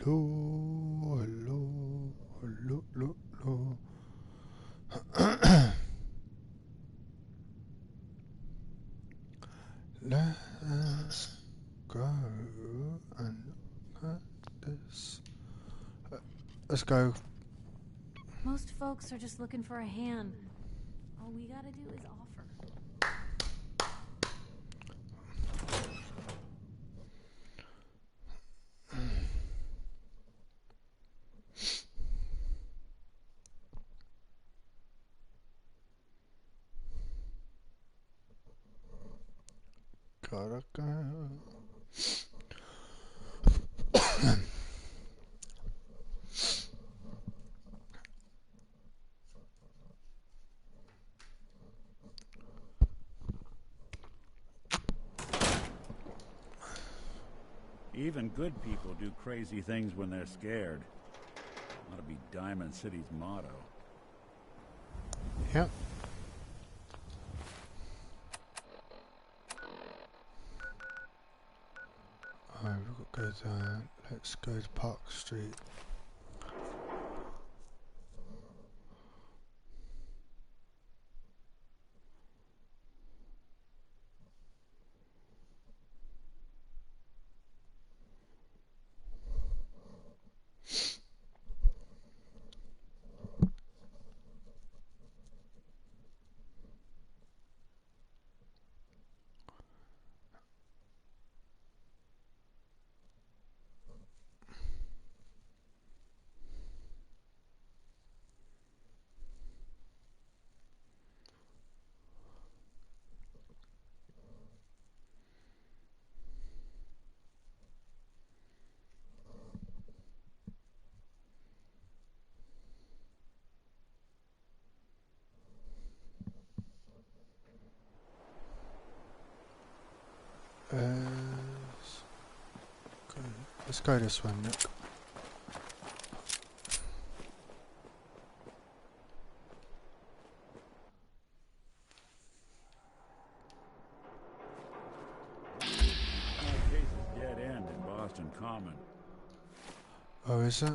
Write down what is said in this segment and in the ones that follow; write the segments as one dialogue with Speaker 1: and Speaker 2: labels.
Speaker 1: Hello, hello, hello, hello, hello. Let's go and look at this. Let's go.
Speaker 2: Most folks are just looking for a hand. All we gotta do is offer.
Speaker 1: Gotta go.
Speaker 3: Even good people do crazy things when they're scared. Ought to be Diamond City's motto.
Speaker 1: Yep. Alright, we've got to go down. Let's go to Park Street. Let's go this one, Nick.
Speaker 3: Case is dead end in Boston Common.
Speaker 1: Oh, is it?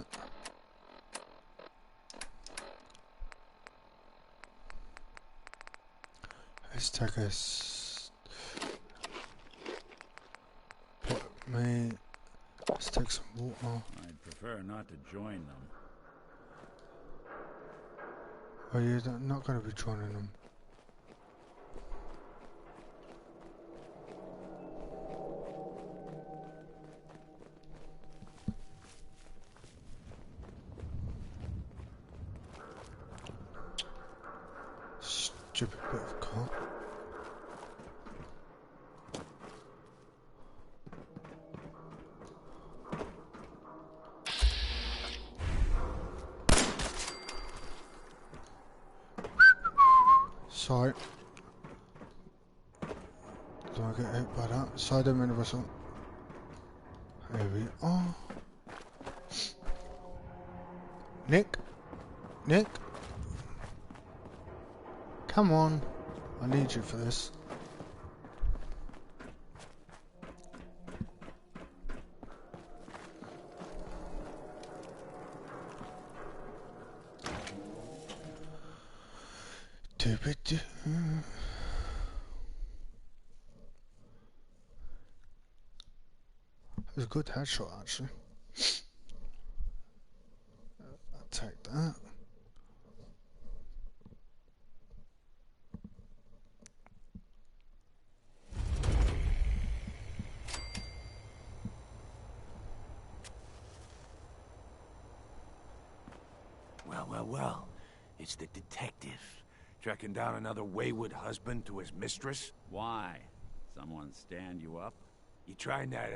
Speaker 1: Let's take us. Let's take some water.
Speaker 3: I'd prefer not to join them.
Speaker 1: Oh, you're not going to be joining them. Stupid bit of cock. Sorry. Do I get hit by that? Side of whistle. Here we are. Nick? Nick? Come on. I need you for this. It was a good headshot, actually. I'll take that.
Speaker 4: Well. It's the detective. Tracking down another wayward husband to his mistress?
Speaker 3: Why? Someone stand you up?
Speaker 4: You trying that,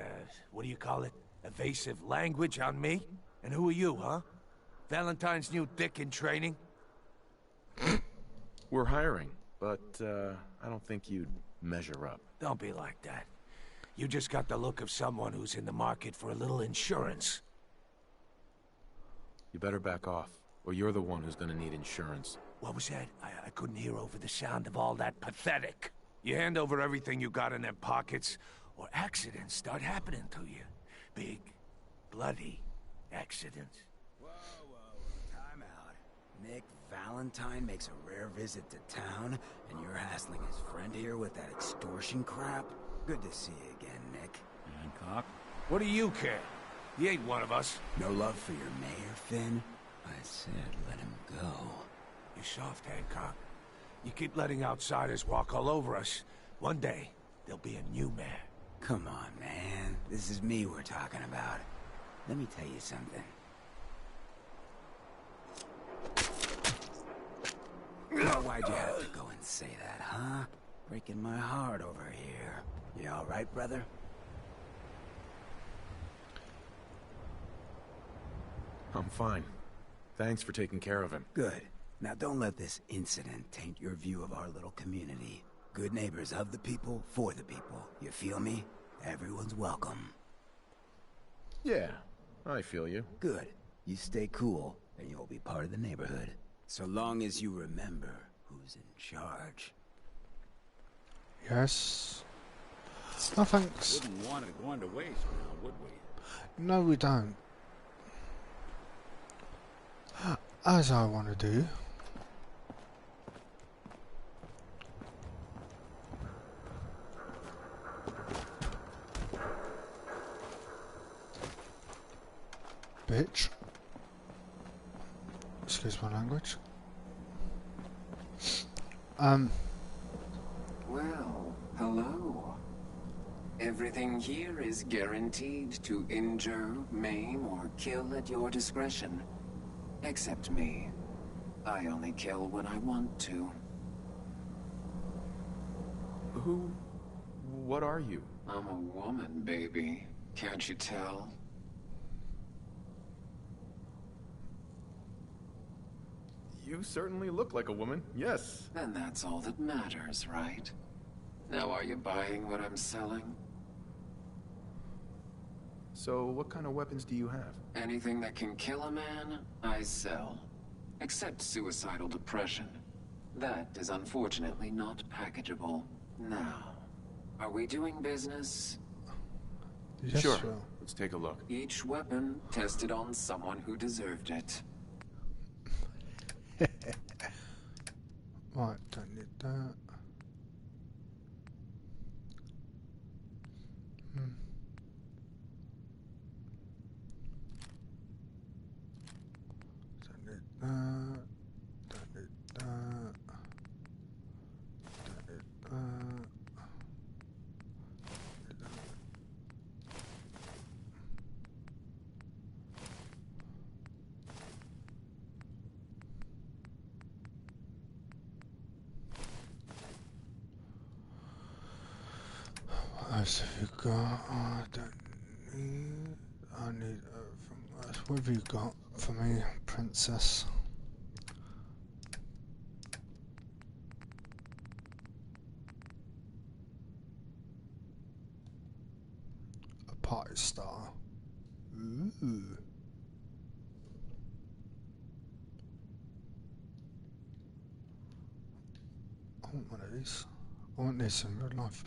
Speaker 4: what do you call it? Evasive language on me? And who are you, huh? Valentine's new dick in training?
Speaker 5: We're hiring, but, I don't think you'd measure up.
Speaker 4: Don't be like that. You just got the look of someone who's in the market for a little insurance.
Speaker 5: You better back off, or you're the one who's gonna need insurance.
Speaker 4: What was that? I couldn't hear over the sound of all that pathetic. You hand over everything you got in them pockets, or accidents start happening to you. Big, bloody, accident.
Speaker 6: Whoa, time out. Nick Valentine makes a rare visit to town, and you're hassling his friend here with that extortion crap? Good to see you again, Nick.
Speaker 3: Hancock?
Speaker 4: What do you care? He ain't one of us.
Speaker 6: No love for your mayor, Finn? I said let him go.
Speaker 4: You soft, Hancock. You keep letting outsiders walk all over us. One day, there'll be a new mayor.
Speaker 6: Come on, man. This is me we're talking about. Let me tell you something. Why'd you have to go and say that, huh? Breaking my heart over here. You all right, brother?
Speaker 5: I'm fine. Thanks for taking care of him.
Speaker 6: Good. Now don't let this incident taint your view of our little community. Good neighbors of the people, for the people. You feel me? Everyone's welcome.
Speaker 5: Yeah, I feel you.
Speaker 6: Good. You stay cool, and you'll be part of the neighborhood. So long as you remember who's in charge.
Speaker 1: Yes. No thanks.
Speaker 3: Wouldn't want it going to waste now, would we?
Speaker 1: No, we don't. As I want to do. Bitch. Excuse my language.
Speaker 7: Well, hello. Everything here is guaranteed to injure, maim, or kill at your discretion. Except me. I only kill when I want to.
Speaker 5: What are you?
Speaker 7: I'm a woman, baby. Can't you tell?
Speaker 5: You certainly look like a woman, yes.
Speaker 7: And that's all that matters, right? Now are you buying what I'm selling?
Speaker 5: So what kind of weapons do you have?
Speaker 7: Anything that can kill a man, I sell. Except suicidal depression. That is unfortunately not packageable. Now, are we doing business?
Speaker 1: Yes,
Speaker 5: Sure.
Speaker 1: well.
Speaker 5: Let's take a look.
Speaker 7: Each weapon tested on someone who deserved it.
Speaker 1: Right, don't need that. Don't need that. Don't need that. Don't need that. What else have you got? I don't need. I need everything else. What have you got for me, princess? A party star. Ooh. I want one of these. I want this in real life.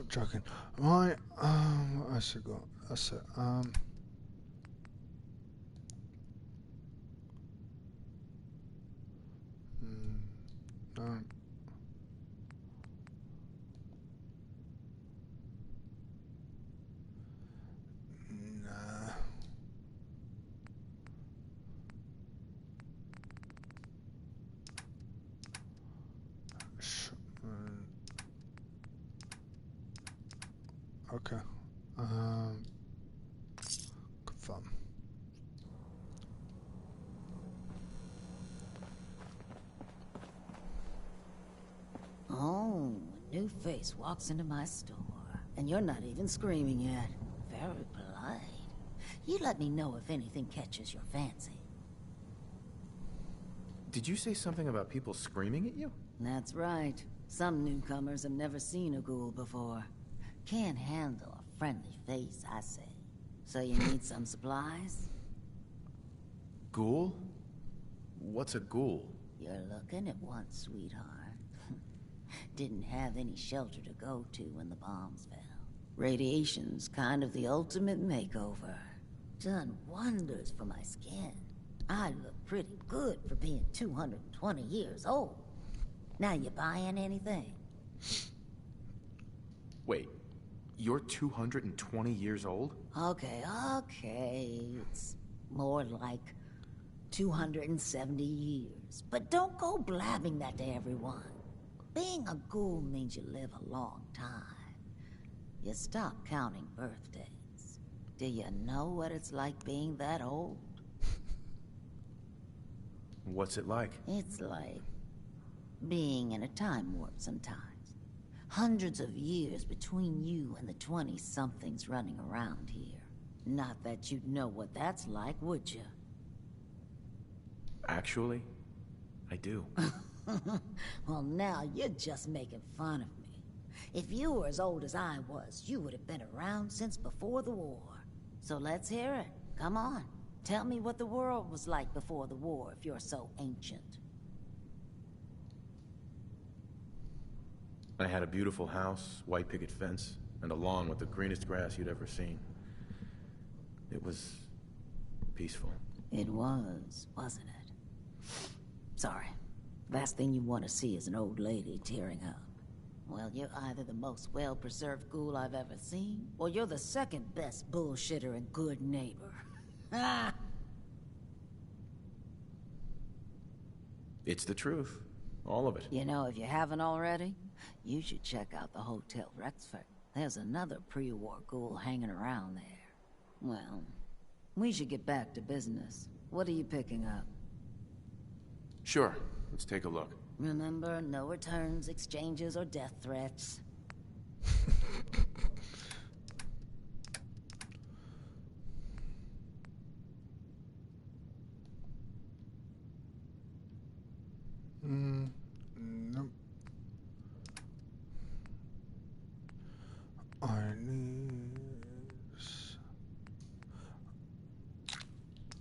Speaker 1: Joking. Right, what else you got? That's it. No. Nah. Okay. Confirm.
Speaker 8: Oh, a new face walks into my store, and you're not even screaming yet. Very polite. You let me know if anything catches your fancy.
Speaker 5: Did you say something about people screaming at you?
Speaker 8: That's right. Some newcomers have never seen a ghoul before. Can't handle a friendly face, I say. So you need some supplies?
Speaker 5: Ghoul? What's a ghoul?
Speaker 8: You're looking at one, sweetheart. Didn't have any shelter to go to when the bombs fell. Radiation's kind of the ultimate makeover. Done wonders for my skin. I look pretty good for being 220 years old. Now you buying anything?
Speaker 5: Wait, you're 220 years old?
Speaker 8: Okay. It's more like 270 years. But don't go blabbing that to everyone. Being a ghoul means you live a long time. You stop counting birthdays. Do you know what it's like being that old?
Speaker 5: What's it like?
Speaker 8: It's like being in a time warp sometimes. Hundreds of years between you and the 20-somethings running around here. Not that you'd know what that's like, would you?
Speaker 5: Actually, I do.
Speaker 8: Well, now you're just making fun of me. If you were as old as I was, you would have been around since before the war. So let's hear it. Come on. Tell me what the world was like before the war if you're so ancient.
Speaker 5: I had a beautiful house, white picket fence, and a lawn with the greenest grass you'd ever seen. It was peaceful.
Speaker 8: It was, wasn't it? Sorry. Last thing you want to see is an old lady tearing up. Well, you're either the most well-preserved ghoul I've ever seen, or you're the second best bullshitter and good neighbor. Ah!
Speaker 5: It's the truth. All of it.
Speaker 8: You know, if you haven't already, you should check out the Hotel Rexford. There's another pre-war ghoul hanging around there. Well, we should get back to business. What are you picking up?
Speaker 5: Sure. Let's take a look.
Speaker 8: Remember, no returns, exchanges, or death threats.
Speaker 1: Nope. I need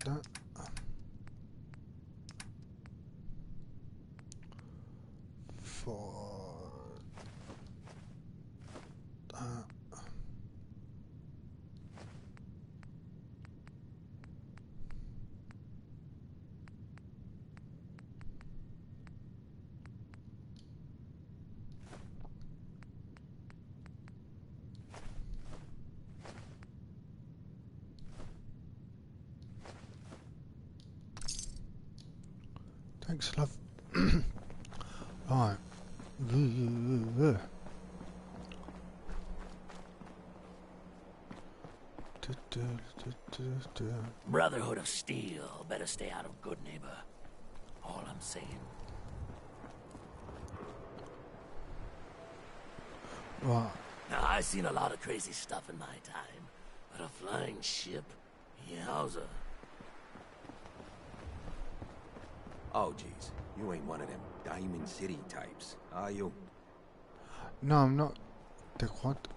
Speaker 1: that. For that. Thanks, love. Right.
Speaker 4: Brotherhood of Steel. Better stay out of Good Neighbor. All I'm saying.
Speaker 1: Right.
Speaker 4: Now, I've seen a lot of crazy stuff in my time, but a flying ship? Yowza.
Speaker 9: Oh, jeez. You ain't one of them Diamond City types, are you?
Speaker 1: No, I'm not. Dick, what?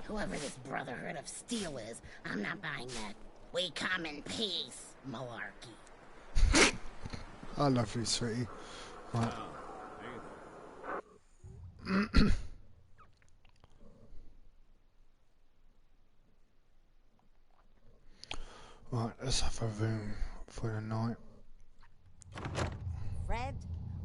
Speaker 10: Whoever this Brotherhood of Steel is, I'm not buying that. We come in peace, malarkey.
Speaker 1: I love you, sweetie. Right. Right, let's have a room for the night.
Speaker 10: Fred,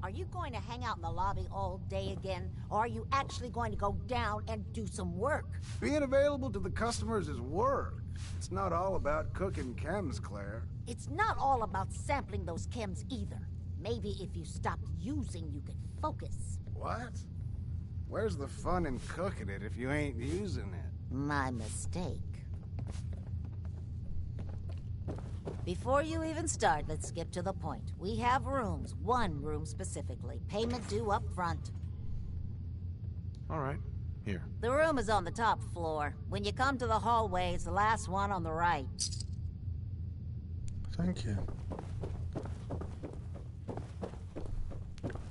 Speaker 10: are you going to hang out in the lobby all day again, or are you actually going to go down and do some work?
Speaker 11: Being available to the customers is work. It's not all about cooking chems, Claire.
Speaker 10: It's not all about sampling those chems either. Maybe if you stopped using, you could focus.
Speaker 11: What? Where's the fun in cooking it if you ain't using it?
Speaker 10: My mistake.
Speaker 8: Before you even start, let's skip to the point. We have rooms, one room specifically. Payment due up front.
Speaker 5: All right. Here.
Speaker 8: The room is on the top floor. When you come to the hallway, it's the last one on the right.
Speaker 1: Thank you.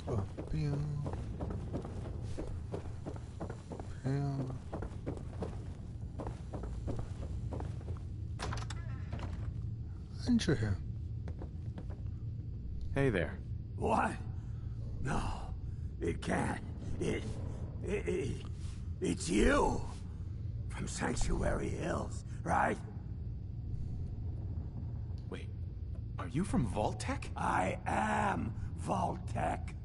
Speaker 1: Oh, pew. Pew. Andrew here.
Speaker 5: Hey there.
Speaker 4: What? No, it can't. It's you. From Sanctuary Hills, right?
Speaker 5: Are you from Vault-Tec?
Speaker 4: I am Vault-Tec.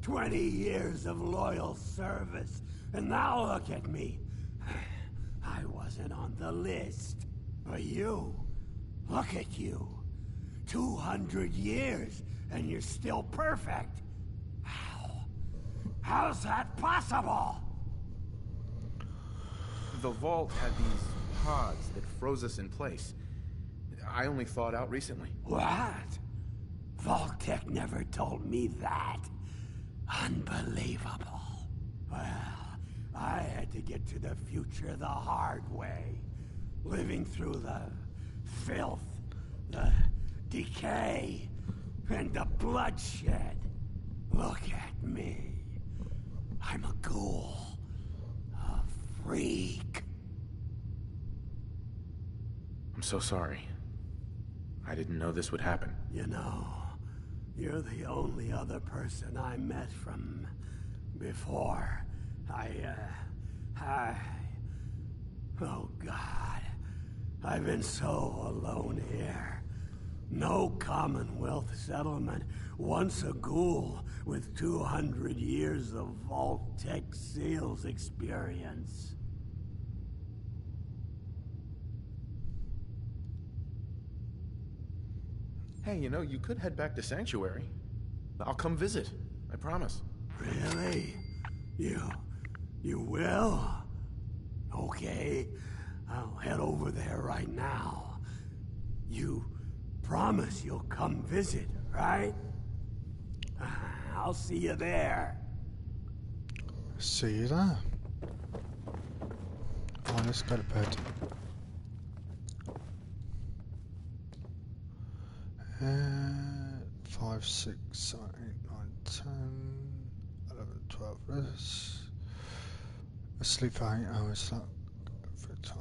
Speaker 4: 20 years of loyal service, and now look at me. I wasn't on the list. But you, look at you. 200 years, and you're still perfect. How's that possible?
Speaker 5: The vault had these pods that froze us in place. I only thawed out recently.
Speaker 4: What? Vault-Tec never told me that. Unbelievable. Well, I had to get to the future the hard way. Living through the filth, the decay, and the bloodshed. Look at me. I'm a ghoul. A freak.
Speaker 5: I'm so sorry. I didn't know this would happen.
Speaker 4: You know, you're the only other person I met from before. Oh God. I've been so alone here. No Commonwealth settlement. Once a ghoul with 200 years of Vault-Tec seals experience.
Speaker 5: Hey, you know, you could head back to Sanctuary. I'll come visit. I promise.
Speaker 4: Really? You will? Okay. I'll head over there right now. You promise you'll come visit, right? I'll see you there.
Speaker 1: See you there. Oh, let's go to bed. 5, 6, 7, 8, 9, 10, 11, 12. Let's sleep for 8 hours. That for time.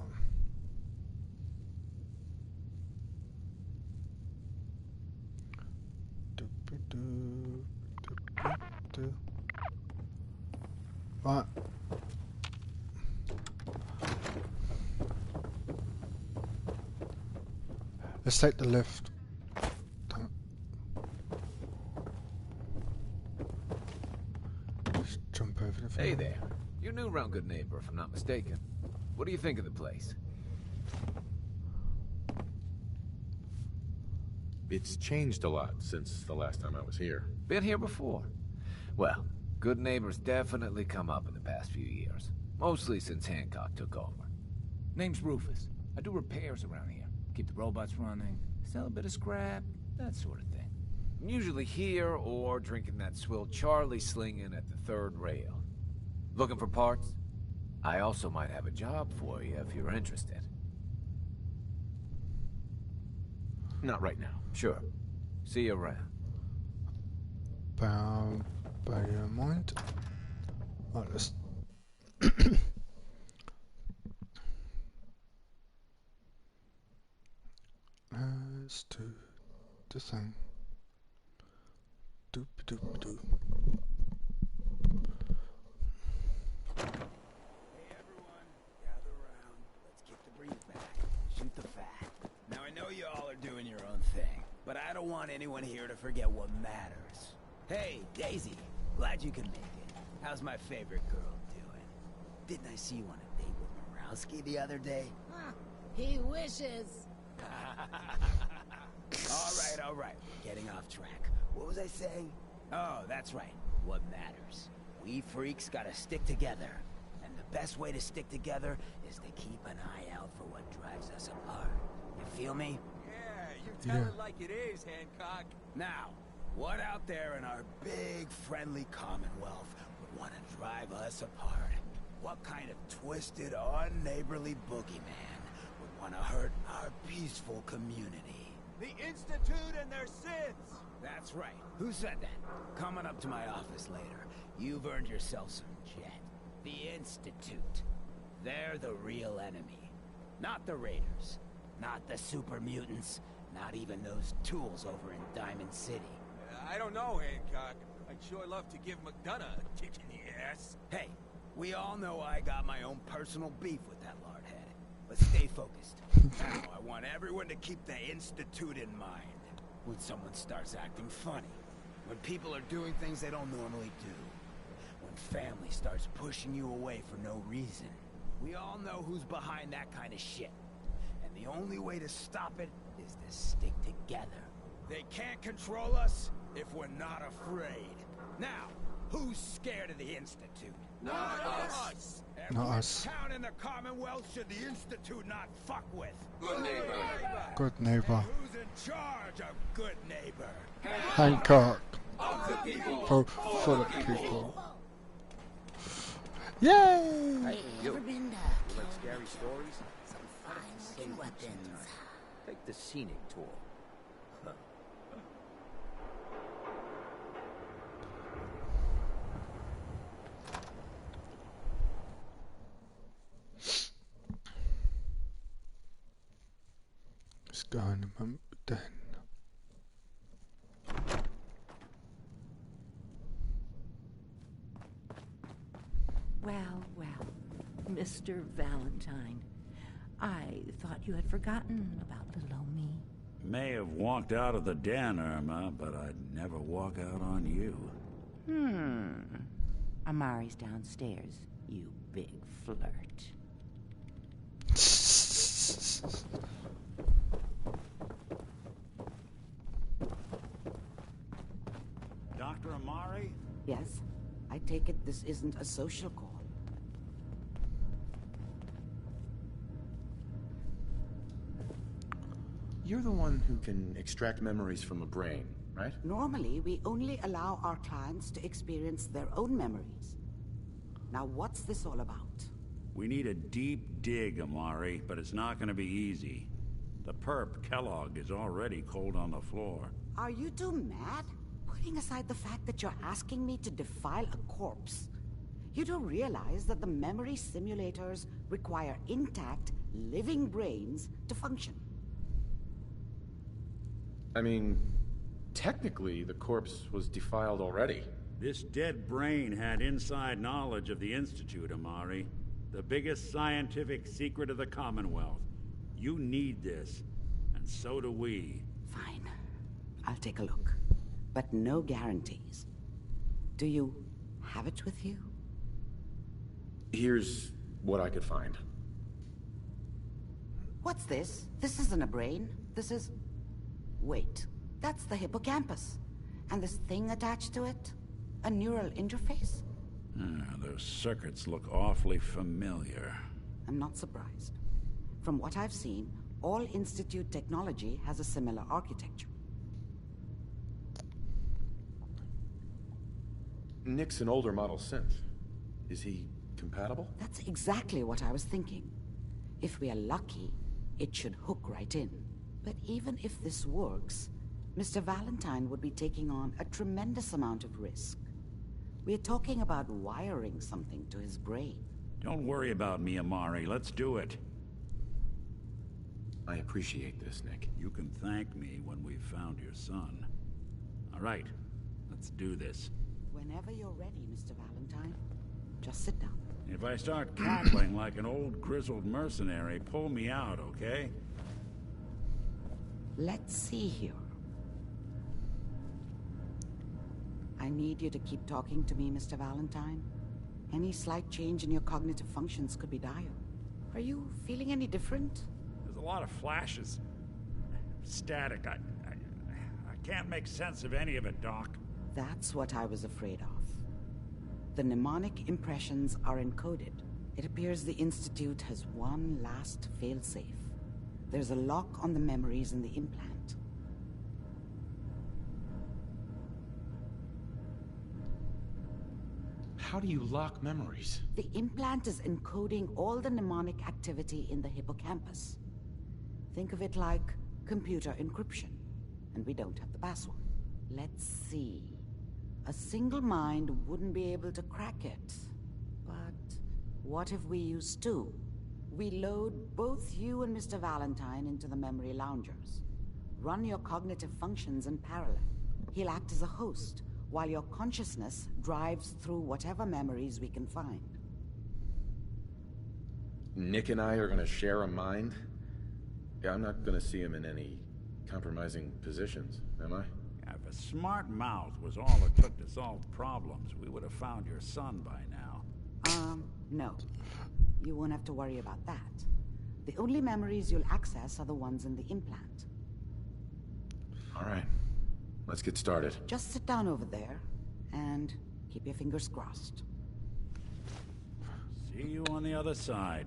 Speaker 1: Right. Let's take the lift. Just jump over the
Speaker 12: Hey there. You're new around Good Neighbor, if I'm not mistaken. What do you think of the place?
Speaker 5: It's changed a lot since the last time I was here.
Speaker 12: Been here before? Well, Good Neighbor's definitely come up in the past few years. Mostly since Hancock took over.
Speaker 13: Name's Rufus. I do repairs around here. Keep the robots running, sell a bit of scrap, that sort of thing.
Speaker 12: I'm usually here or drinking that swill Charlie slinging at the third rail. Looking for parts? I also might have a job for you if you're interested.
Speaker 5: Not right now.
Speaker 12: Sure. See you around.
Speaker 1: Bear your mind. Right, let's let's do the thing. Doop doop doop.
Speaker 6: Hey everyone, gather around. Let's get the breeze back. Shoot the fat. Now I know you all are doing your own thing, but I don't want anyone here to forget what matters. Hey, Daisy. Glad you could make it. How's my favorite girl doing? Didn't I see you on a date with Morowski the other day?
Speaker 10: Huh, he wishes.
Speaker 6: All right. We're getting off track. What was I saying? Oh, that's right. What matters. We freaks gotta stick together. And the best way to stick together is to keep an eye out for what drives us apart. You feel me?
Speaker 9: Yeah, you tell it like it is, Hancock.
Speaker 6: Now, what out there in our big, friendly Commonwealth would want to drive us apart? What kind of twisted, unneighborly boogeyman would want to hurt our peaceful community?
Speaker 9: The Institute and their sins!
Speaker 6: That's right. Who said that? Coming up to my office later. You've earned yourself some jet. The Institute. They're the real enemy. Not the Raiders. Not the super mutants. Not even those tools over in Diamond City.
Speaker 9: I don't know, Hancock. I'd sure love to give McDonough a kick in the ass.
Speaker 6: Hey, we all know I got my own personal beef with that lardhead. But stay focused. Now, I want everyone to keep the Institute in mind. When someone starts acting funny. When people are doing things they don't normally do. When family starts pushing you away for no reason. We all know who's behind that kind of shit. And the only way to stop it is to stick together. They can't control us if we're not afraid. Now, who's scared of the Institute?
Speaker 7: Not us.
Speaker 6: And
Speaker 1: Not
Speaker 6: which
Speaker 1: us.
Speaker 6: town in the Commonwealth should the Institute not fuck with?
Speaker 7: Good neighbor.
Speaker 1: Good neighbor.
Speaker 6: And who's in charge of good neighbor?
Speaker 1: Hancock.
Speaker 7: Of the people.
Speaker 1: For the people. Yay!
Speaker 10: Hey, you ever been
Speaker 9: You like scary stories?
Speaker 10: some fine-looking weapons?
Speaker 9: Take the scenic tour.
Speaker 1: Let's go in a moment then.
Speaker 14: Well, well, Mr. Valentine. I thought you had forgotten about little old me.
Speaker 3: May have walked out of the den, Irma, but I'd never walk out on you.
Speaker 14: Amari's downstairs, you big flirt.
Speaker 3: Dr. Amari?
Speaker 15: Yes? I take it this isn't a social call.
Speaker 5: You're the one who can extract memories from a brain, right?
Speaker 15: Normally, we only allow our clients to experience their own memories. Now, what's this all about?
Speaker 3: We need a deep dig, Amari, but it's not gonna be easy. The perp, Kellogg, is already cold on the floor.
Speaker 15: Are you two mad? Putting aside the fact that you're asking me to defile a corpse, you don't realize that the memory simulators require intact, living brains to function.
Speaker 5: I mean, technically, the corpse was defiled already.
Speaker 3: This dead brain had inside knowledge of the Institute, Amari. The biggest scientific secret of the Commonwealth. You need this, and so do we.
Speaker 15: Fine. I'll take a look. But no guarantees. Do you have it with you?
Speaker 5: Here's what I could find.
Speaker 15: What's this? This isn't a brain. This is... Wait. That's the hippocampus. And this thing attached to it? A neural interface?
Speaker 3: Those circuits look awfully familiar.
Speaker 15: I'm not surprised. From what I've seen, all Institute technology has a similar architecture.
Speaker 5: Nick's an older model synth. Is he compatible?
Speaker 15: That's exactly what I was thinking. If we are lucky, it should hook right in. But even if this works, Mr. Valentine would be taking on a tremendous amount of risk. We're talking about wiring something to his brain.
Speaker 3: Don't worry about me, Amari. Let's do it.
Speaker 5: I appreciate this, Nick.
Speaker 3: You can thank me when we've found your son. All right, let's do this.
Speaker 15: Whenever you're ready, Mr. Valentine. Just sit down.
Speaker 3: If I start cackling like an old grizzled mercenary, pull me out, okay?
Speaker 15: Let's see here. I need you to keep talking to me, Mr. Valentine. Any slight change in your cognitive functions could be dire. Are you feeling any different?
Speaker 3: There's a lot of flashes. Static. I can't make sense of any of it, Doc.
Speaker 15: That's what I was afraid of. The mnemonic impressions are encoded. It appears the Institute has one last failsafe. There's a lock on the memories in the implant.
Speaker 5: How do you lock memories?
Speaker 15: The implant is encoding all the mnemonic activity in the hippocampus. Think of it like computer encryption. And we don't have the password. Let's see. A single mind wouldn't be able to crack it. But what if we use two? We load both you and Mr. Valentine into the memory loungers. Run your cognitive functions in parallel. He'll act as a host, while your consciousness drives through whatever memories we can find.
Speaker 5: Nick and I are gonna share a mind? Yeah, I'm not gonna see him in any compromising positions, am I?
Speaker 3: If a smart mouth was all it took to solve problems, we would have found your son by now.
Speaker 15: No. You won't have to worry about that. The only memories you'll access are the ones in the implant.
Speaker 5: All right. Let's get started.
Speaker 15: Just sit down over there and keep your fingers crossed.
Speaker 3: See you on the other side.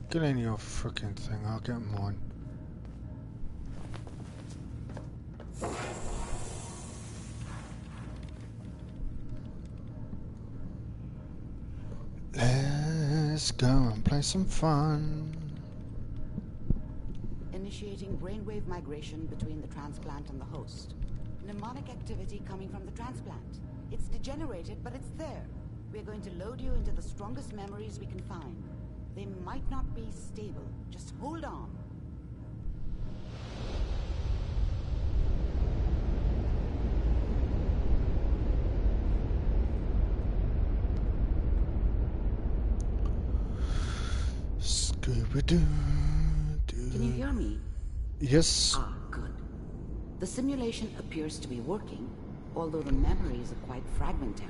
Speaker 1: Get in your frickin' thing, I'll get mine. Let's go and play some fun.
Speaker 15: Initiating brainwave migration between the transplant and the host. Mnemonic activity coming from the transplant. It's degenerated, but it's there. We're going to load you into the strongest memories we can find. They might not be stable. Just hold on.
Speaker 1: Scooby-Doo.
Speaker 15: Can you hear me?
Speaker 1: Yes.
Speaker 15: Ah, good. The simulation appears to be working, although the memories are quite fragmentary.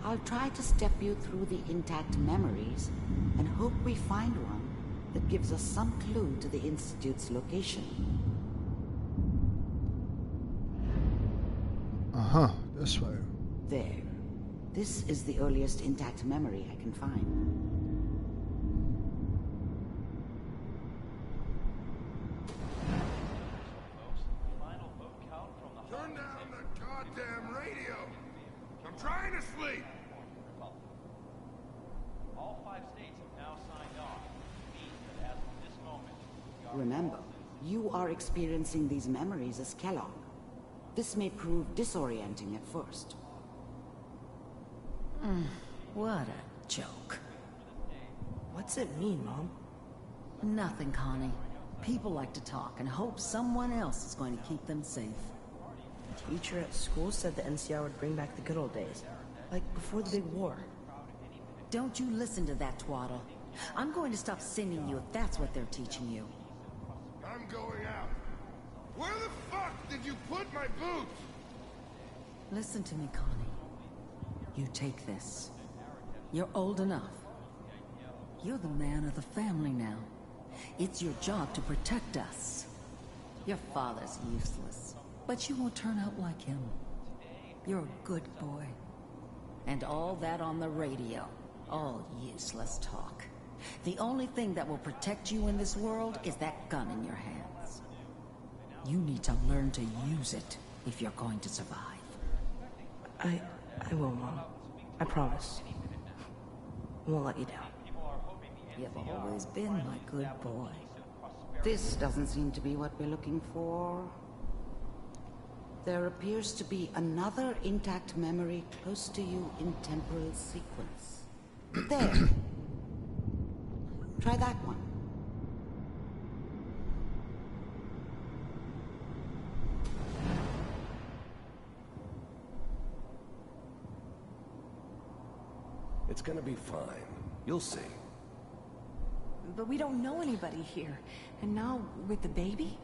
Speaker 15: I'll try to step you through the intact memories and hope we find one that gives us some clue to the Institute's location.
Speaker 1: Uh-huh, this way.
Speaker 15: There. This is the earliest intact memory I can find.
Speaker 16: Turn down the goddamn radio! I'm trying to sleep!
Speaker 17: All 5 states have now signed on. It means that as of this moment, we are
Speaker 15: Remember, you are experiencing these memories as Kellogg. This may prove disorienting at first.
Speaker 14: What a joke.
Speaker 18: What's it mean, Mom?
Speaker 14: Nothing, Connie. People like to talk and hope someone else is going to keep them safe.
Speaker 18: Teacher at school said the NCR would bring back the good old days. Like before the big war.
Speaker 14: Don't you listen to that twaddle. I'm going to stop sending you if that's what they're teaching you.
Speaker 16: I'm going out. Where the fuck did you put my boots?
Speaker 14: Listen to me, Connie. You take this. You're old enough. You're the man of the family now. It's your job to protect us. Your father's useless, but you won't turn out like him. You're a good boy. And all that on the radio, all useless talk. The only thing that will protect you in this world is that gun in your hands. You need to learn to use it if you're going to survive.
Speaker 18: I will, Mom. I promise. I won't let you down.
Speaker 14: You've always been my good boy.
Speaker 15: This doesn't seem to be what we're looking for. There appears to be another intact memory close to you in temporal sequence. There. Try that one.
Speaker 19: It's gonna be fine. You'll see.
Speaker 20: But we don't know anybody here. And now, with the baby?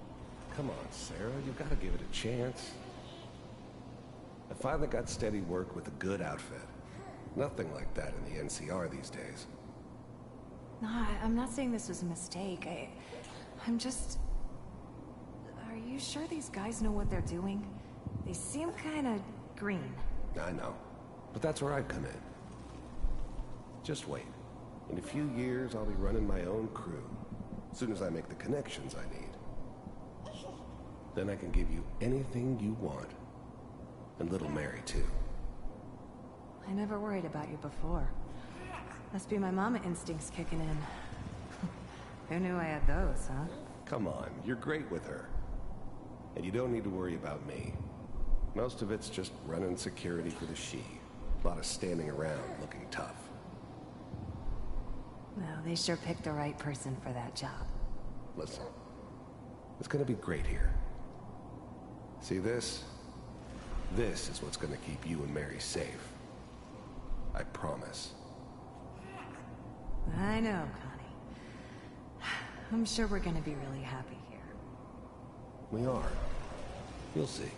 Speaker 19: Come on, Sarah. You gotta give it a chance. I finally got steady work with a good outfit. Nothing like that in the NCR these days.
Speaker 20: No, I'm not saying this was a mistake. I'm just... Are you sure these guys know what they're doing? They seem kinda green.
Speaker 19: I know. But that's where I come in. Just wait. In a few years, I'll be running my own crew. As soon as I make the connections I need. Then I can give you anything you want. And little Mary, too.
Speaker 20: I never worried about you before. Must be my mama instincts kicking in. Who knew I had those, huh?
Speaker 19: Come on, you're great with her. And you don't need to worry about me. Most of it's just running security for the she. A lot of standing around looking tough.
Speaker 20: Well, they sure picked the right person for that job.
Speaker 19: Listen, it's gonna be great here. See this? This is what's gonna keep you and Mary safe. I promise.
Speaker 20: I know, Connie. I'm sure we're gonna be really happy here.
Speaker 19: We are. You'll see.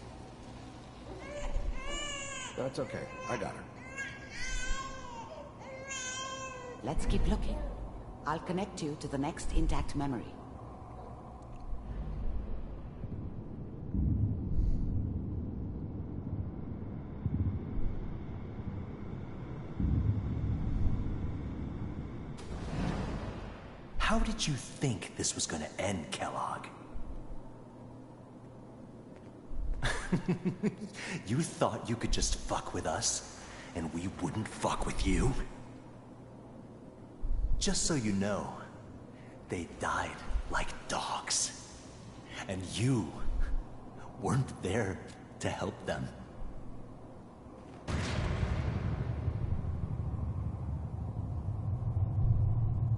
Speaker 19: That's okay. I got her.
Speaker 15: Let's keep looking. I'll connect you to the next intact memory.
Speaker 21: How did you think this was gonna end, Kellogg? You thought you could just fuck with us, and we wouldn't fuck with you? Just so you know, they died like dogs. And you weren't there to help them.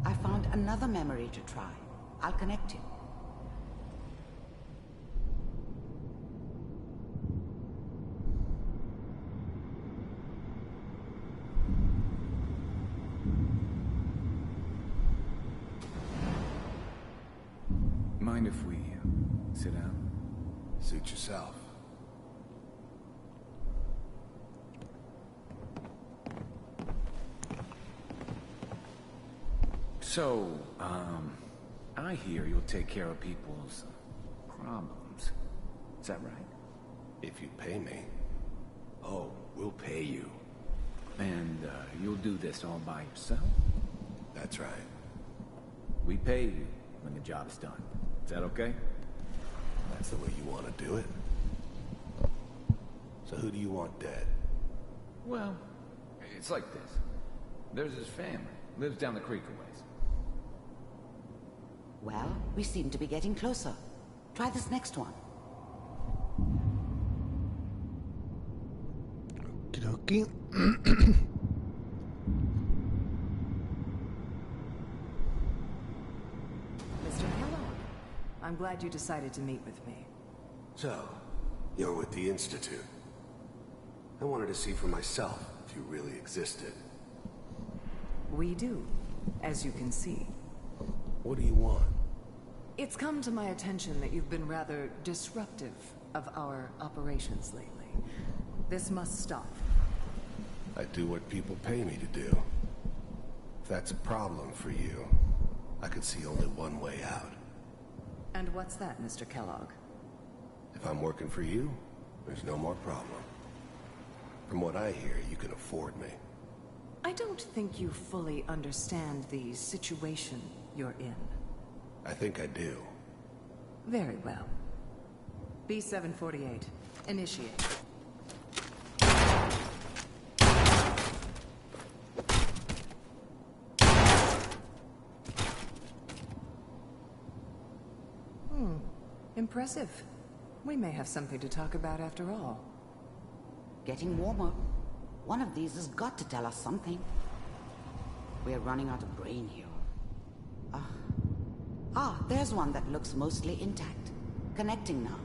Speaker 15: I found another memory to try. I'll connect you.
Speaker 13: Mind if we sit down?
Speaker 11: Suit yourself.
Speaker 13: So, I hear you'll take care of people's problems. Is that right?
Speaker 19: If you pay me.
Speaker 13: Oh, we'll pay you. And, you'll do this all by yourself?
Speaker 19: That's right.
Speaker 13: We pay you when the job is done. Is that okay?
Speaker 19: That's the way you want to do it. So who do you want dead?
Speaker 13: Well, it's like this. There's his family. Lives down the creek a ways.
Speaker 15: Well, we seem to be getting closer. Try this next one.
Speaker 1: Okie dokie.
Speaker 14: Mr. Kellogg, I'm glad you decided to meet with me.
Speaker 19: So, you're with the Institute. I wanted to see for myself if you really existed.
Speaker 14: We do, as you can see.
Speaker 19: What do you want?
Speaker 14: It's come to my attention that you've been rather disruptive of our operations lately. This must stop.
Speaker 19: I do what people pay me to do. If that's a problem for you, I could see only one way out.
Speaker 14: And what's that, Mr. Kellogg?
Speaker 19: If I'm working for you, there's no more problem. From what I hear, you can afford me.
Speaker 14: I don't think you fully understand the situation you're in.
Speaker 19: I think I do.
Speaker 14: Very well. B-748, initiate. Impressive. We may have something to talk about after all.
Speaker 15: Getting warmer. One of these has got to tell us something. We're running out of brain here. There's one that looks mostly intact. Connecting now.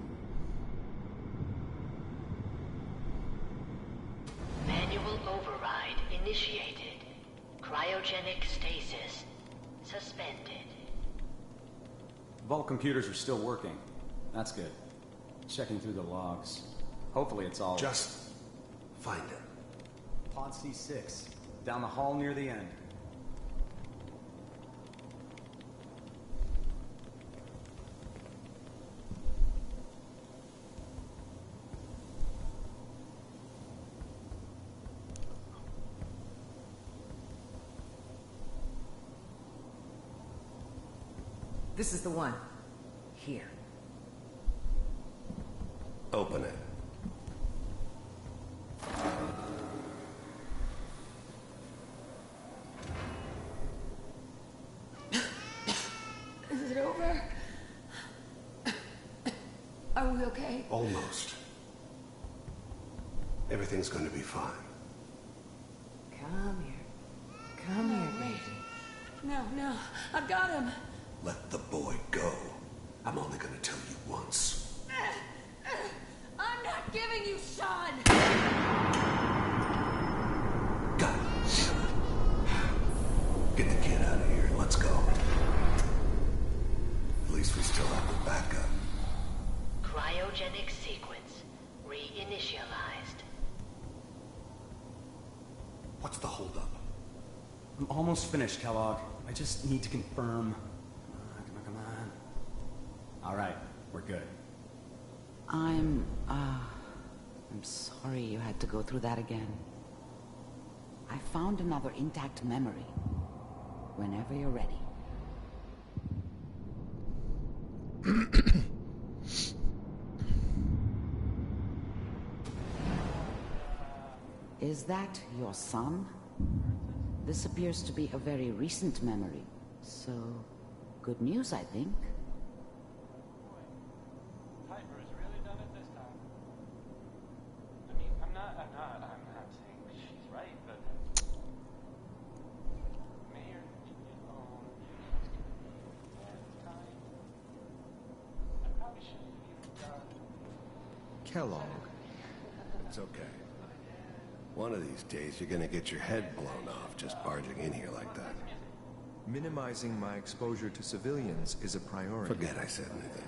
Speaker 22: Manual override initiated. Cryogenic stasis suspended.
Speaker 23: Vault computers are still working. That's good. Checking through the logs. Hopefully it's all...
Speaker 19: Just find it.
Speaker 23: Pod C6. Down the hall near the end.
Speaker 14: This is the one. Here.
Speaker 19: Open it.
Speaker 14: Is it over? Are we okay?
Speaker 19: Almost. Everything's going to be fine.
Speaker 14: Come here. Come here, baby. No, I've got him.
Speaker 19: Let the boy go. I'm only going to tell you once.
Speaker 14: I'm not giving you Sean!
Speaker 19: God damn it. Get the kid out of here. Let's go.
Speaker 23: almost finished, Kellogg. I just need to confirm. Come on. All right, we're good.
Speaker 15: I'm sorry you had to go through that again. I found another intact memory. Whenever you're ready. Is that your son? This appears to be a very recent memory, so good news, I think.
Speaker 17: Piper's really done it this time. I mean, I'm not saying she's right, but Mayor, I probably shouldn't have even done.
Speaker 19: Kellogg. It's okay. One of these days, you're gonna get your head blown off just barging in here like that.
Speaker 2: Minimizing my exposure to civilians is a priority.
Speaker 19: Forget I said anything.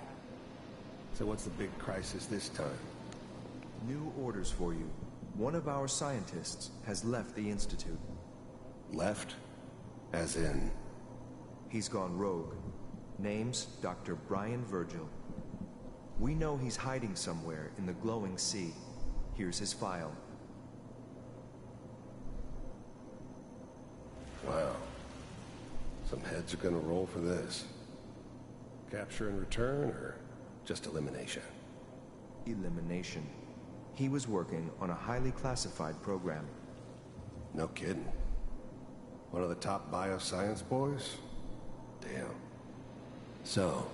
Speaker 19: So what's the big crisis this time?
Speaker 2: New orders for you. One of our scientists has left the Institute.
Speaker 19: Left? As in?
Speaker 2: He's gone rogue. Name's Dr. Brian Virgil. We know he's hiding somewhere in the glowing sea. Here's his file.
Speaker 19: Wow. Some heads are gonna roll for this. Capture and return, or just elimination?
Speaker 2: Elimination. He was working on a highly classified program.
Speaker 19: No kidding. One of the top bioscience boys? Damn. So,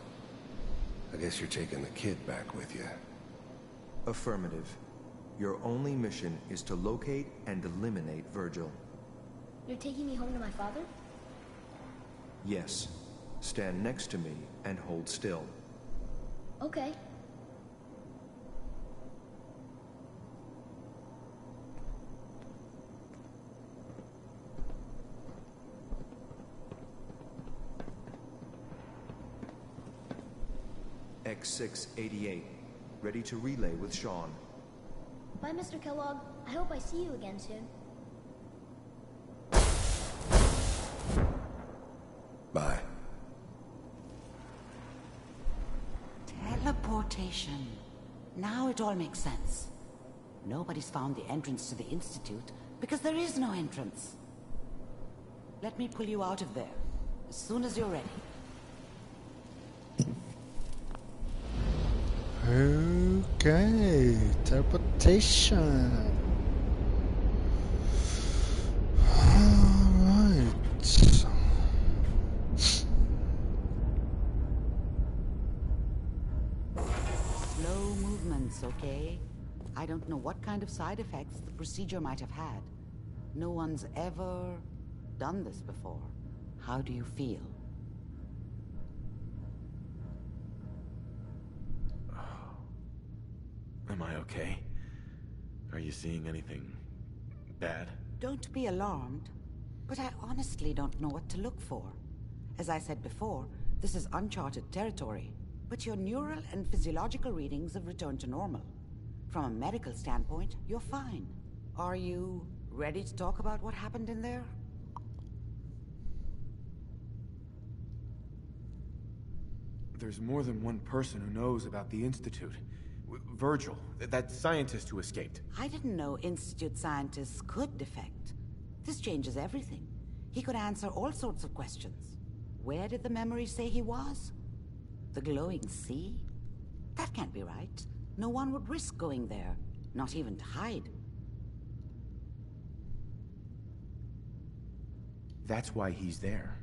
Speaker 19: I guess you're taking the kid back with you.
Speaker 2: Affirmative. Your only mission is to locate and eliminate Virgil.
Speaker 4: You're taking me home to my father?
Speaker 2: Yes. Stand next to me and hold still.
Speaker 4: Okay.
Speaker 2: X688. Ready to relay with Sean.
Speaker 4: Bye, Mr. Kellogg. I hope I see you again soon.
Speaker 19: Bye.
Speaker 15: Teleportation. Now it all makes sense. Nobody's found the entrance to the Institute because there is no entrance. Let me pull you out of there as soon as you're ready.
Speaker 1: Okay, teleportation. Alright.
Speaker 15: Slow movements, okay? I don't know what kind of side effects the procedure might have had. No one's ever done this before. How do you feel?
Speaker 5: Am I okay? Are you seeing anything bad?
Speaker 15: Don't be alarmed, but I honestly don't know what to look for. As I said before, this is uncharted territory, but your neural and physiological readings have returned to normal. From a medical standpoint, you're fine. Are you ready to talk about what happened in there?
Speaker 8: There's more than one person who knows about the Institute. Virgil, that scientist who escaped.
Speaker 15: I didn't know Institute scientists could defect. This changes everything. He could answer all sorts of questions. Where did the memory say he was? The glowing sea? That can't be right. No one would risk going there, not even to hide.
Speaker 8: That's why he's there.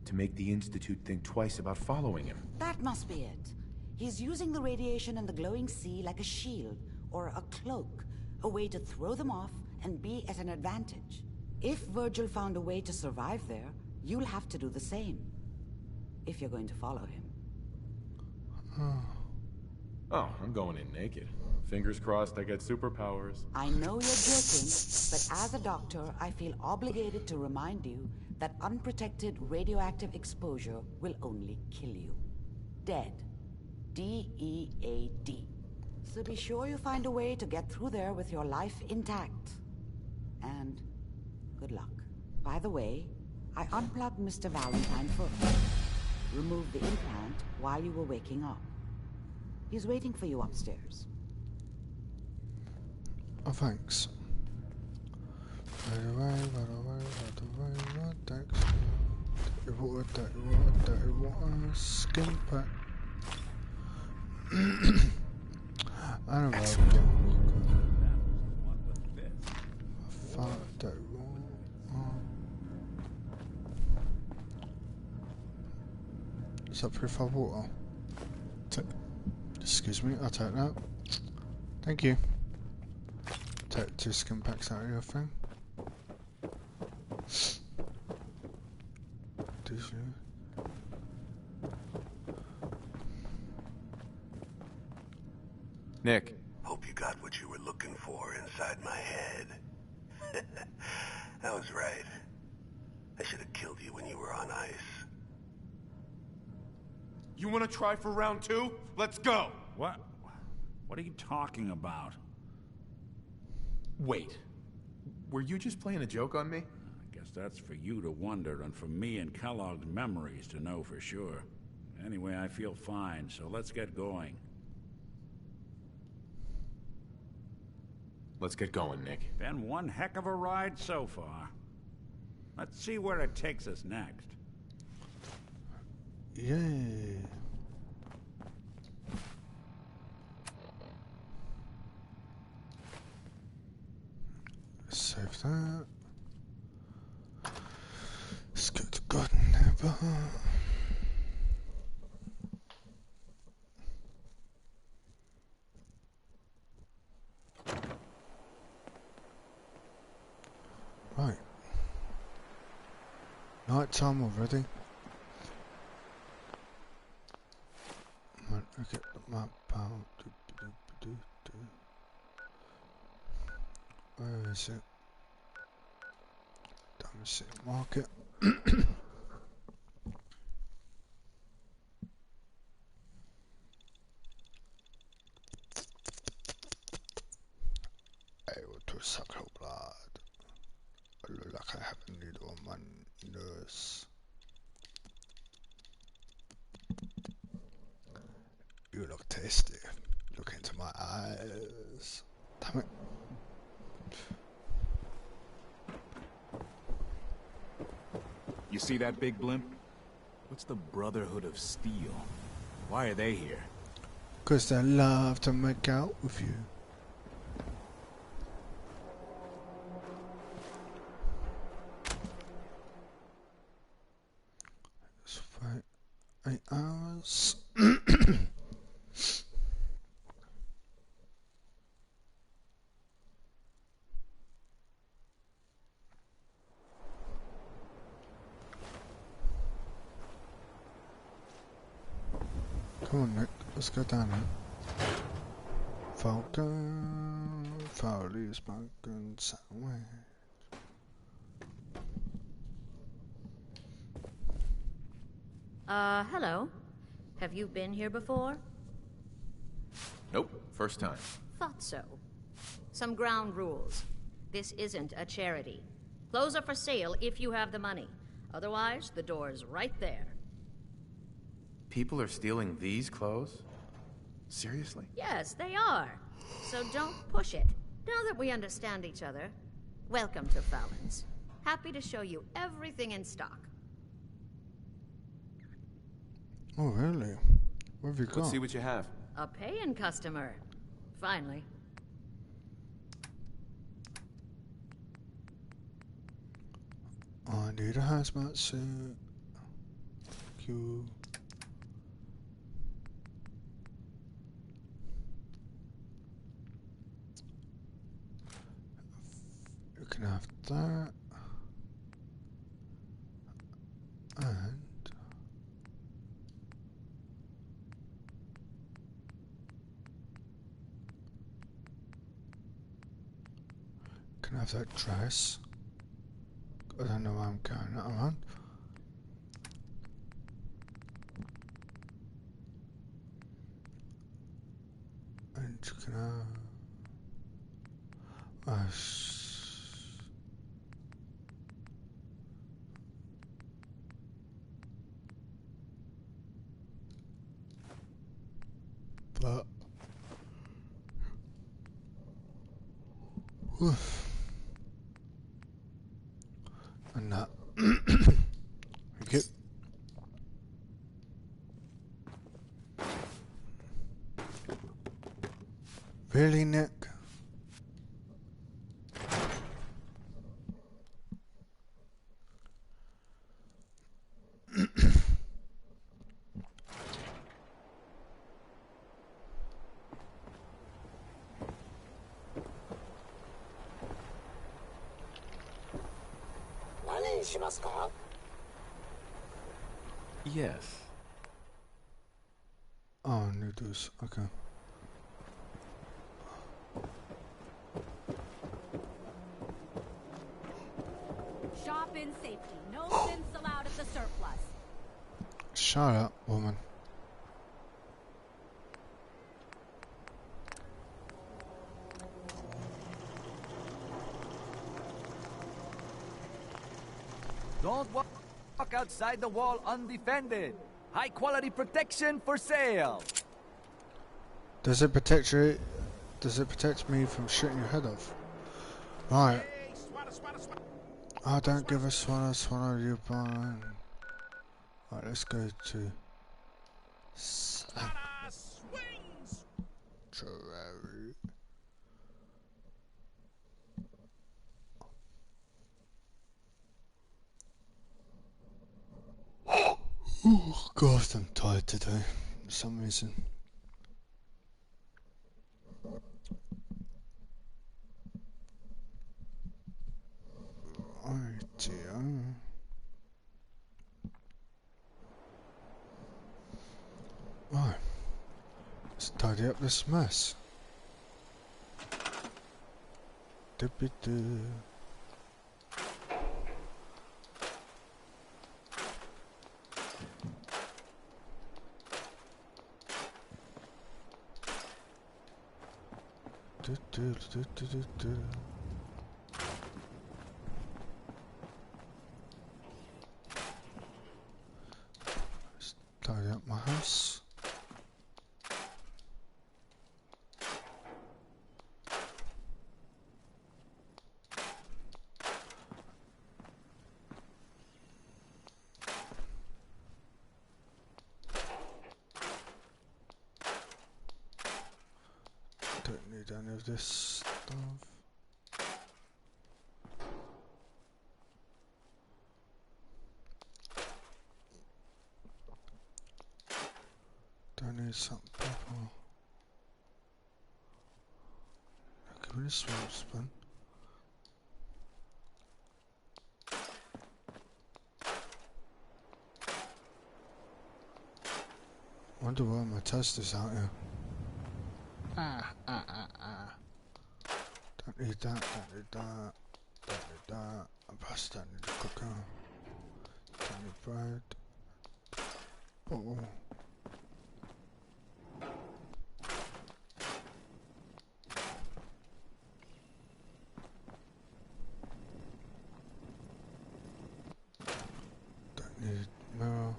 Speaker 8: To make the Institute think twice about following him.
Speaker 15: That must be it. He's using the radiation and the glowing sea like a shield, or a cloak, a way to throw them off and be at an advantage. If Virgil found a way to survive there, you'll have to do the same. If you're going to follow him.
Speaker 5: Oh, I'm going in naked. Fingers crossed I get superpowers.
Speaker 15: I know you're joking, but as a doctor, I feel obligated to remind you that unprotected radioactive exposure will only kill you. Dead. D-E-A-D. So be sure you find a way to get through there with your life intact. And good luck. By the way, I unplugged Mr. Valentine first. Removed the implant while you were waking up. He's waiting for you upstairs.
Speaker 1: Oh, thanks. Right away, thanks. Dirty water, skin pack. I don't know. Dirty water. Is that purified water? Excuse me, I'll take that. Thank you. Take 2 skin packs out of your thing.
Speaker 8: Nick.
Speaker 19: Hope you got what you were looking for inside my head. I was right. I should have killed you when you were on ice.
Speaker 8: You want to try for round 2? Let's go!
Speaker 3: What? What are you talking about?
Speaker 8: Wait. Were you just playing a joke on me?
Speaker 3: I guess that's for you to wonder, and for me and Kellogg's memories to know for sure. Anyway, I feel fine, so let's get going.
Speaker 8: Let's get going, Nick.
Speaker 3: Been one heck of a ride so far. Let's see where it takes us next.
Speaker 1: Yay. Save that. Let's go to God Never. Right. Night time already. Look at the map out. Where is it? Down the city market. I want to suck her blood. I look like I have a needle on my nose. You look tasty. Look into my eyes. Damn it.
Speaker 13: You see that big blimp? What's the Brotherhood of Steel? Why are they here?
Speaker 1: 'Cause they love to make out with you. It's 8 hours. Come on, Nick. Let's go down here. Falcon, Foley's Falcon Sandwich.
Speaker 6: Hello. Have you been here before?
Speaker 8: Nope, first time.
Speaker 6: Thought so. Some ground rules. This isn't a charity. Clothes are for sale if you have the money. Otherwise, the door's right there.
Speaker 8: People are stealing these clothes? Seriously?
Speaker 6: Yes, they are. So don't push it. Now that we understand each other, welcome to Fallon's. Happy to show you everything in stock.
Speaker 1: Oh, really? What have you got?
Speaker 8: Let's see what you have.
Speaker 6: A paying customer. Finally.
Speaker 1: I need a hazmat suit. Q. You can have that. And can I have that dress? I don't know where I'm going. Around. And you can have Oof. And that. Thank you. Really, Nick?
Speaker 5: Yes.
Speaker 1: Oh, noodles. Okay.
Speaker 7: Shop in safety. No sins allowed at the surplus.
Speaker 1: Shut up, woman.
Speaker 10: Don't walk outside the wall undefended. High quality protection for sale.
Speaker 1: Does it protect you? Does it protect me from shooting your head off? Right. I don't give a swallow you blind. Right, let's go to Sanctuary. Oh God, I'm tired today for some reason. Rightio. Right, let's tidy up this mess. Dippy-doo. Do. Let's tidy up my house. Don't need any of this stuff. Don't need some purple. Give me a swamp spoon. Wonder why my toaster's out here. Don't need that, don't need that, don't need that. I perhaps don't need a cooker. Don't need bread. Oh. Don't need mirror.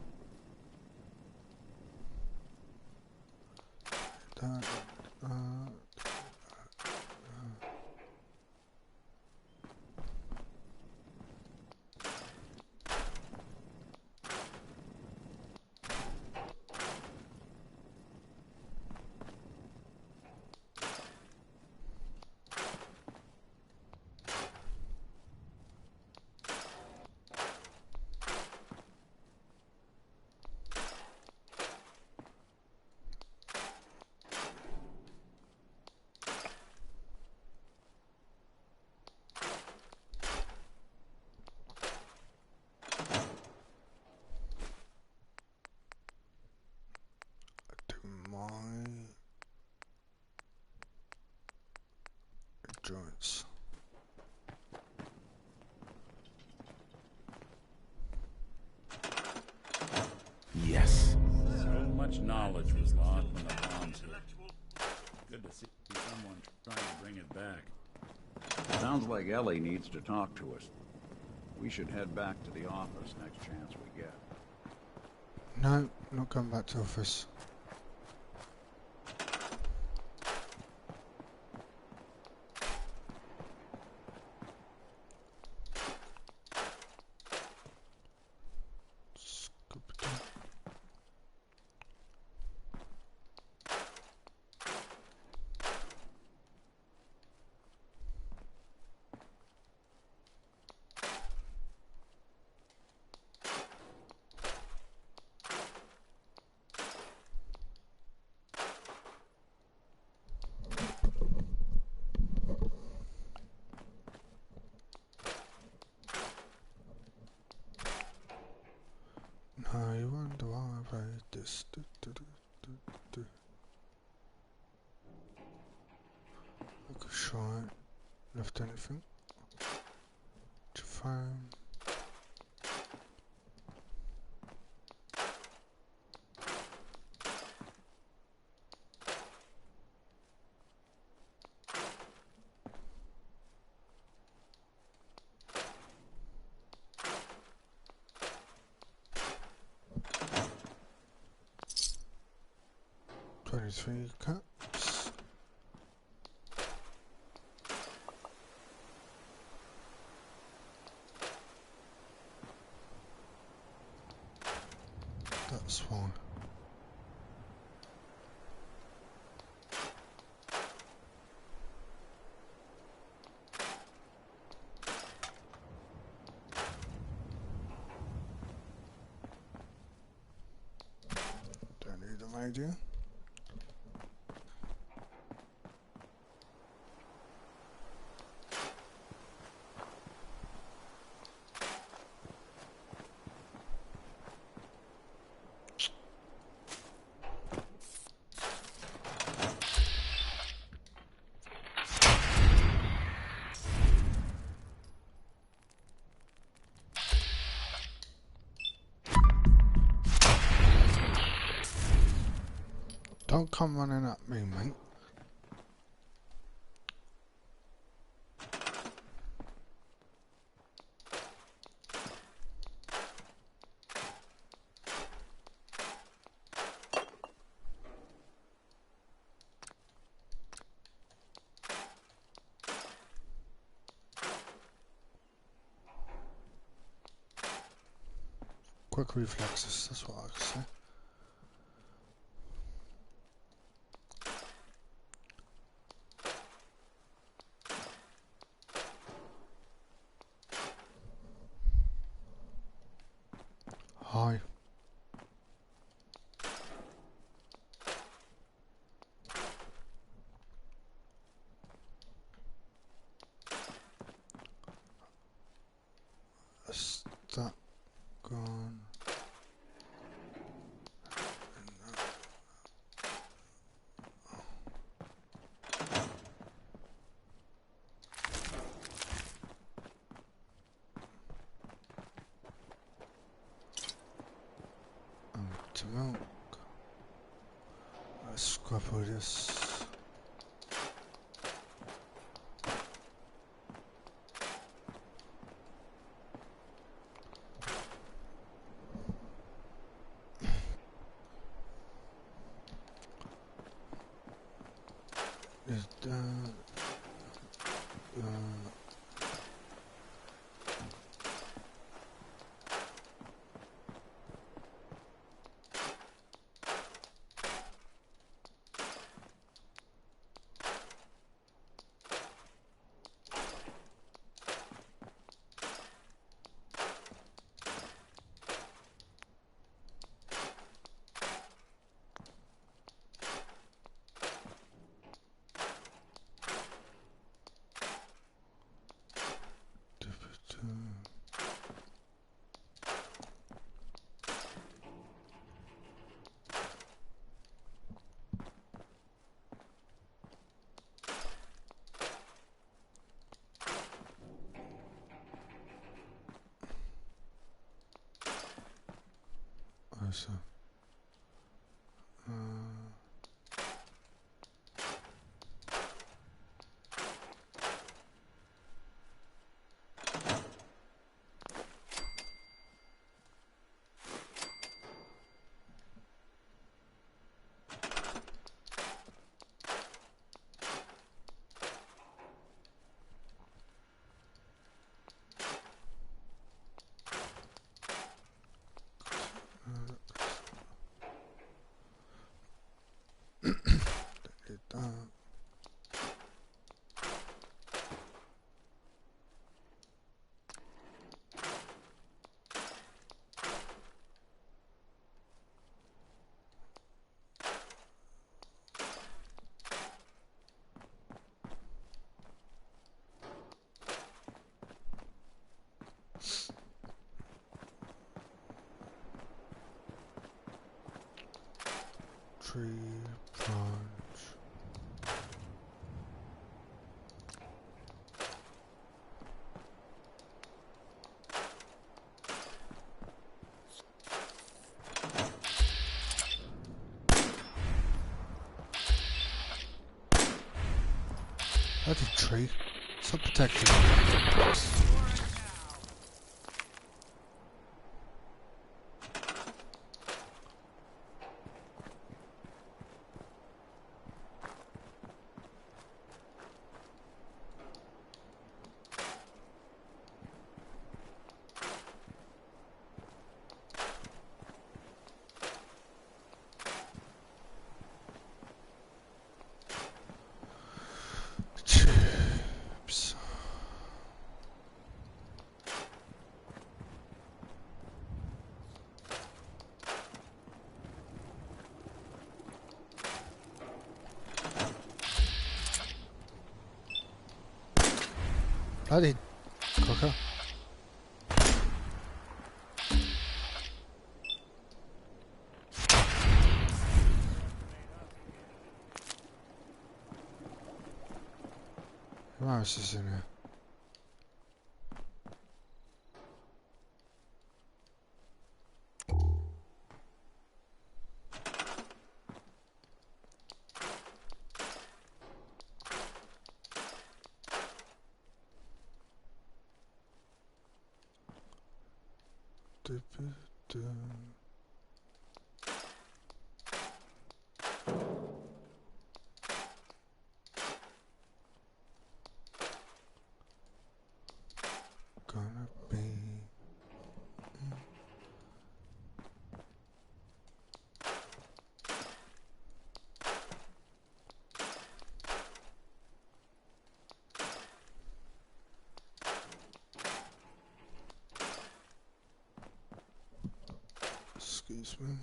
Speaker 1: That, joints.
Speaker 5: Yes.
Speaker 3: So much knowledge was lost when the bombs hit. Good to see someone trying to bring it back.
Speaker 12: Sounds like Ellie needs to talk to us. We should head back to the office next chance we get.
Speaker 1: No, not going back to office. do I play this? I could try it. Left anything? To phone. Three cups. That's fine. Don't need the radio. Don't come running at me, mate. Quick reflexes, that's what I can say. Hi. Is that gone? To milk. Let's scrap all this. Is that so tree branch. That's a tree. So protected. Chips. Bloody cocker. Who else is in here? Gonna be excuse me.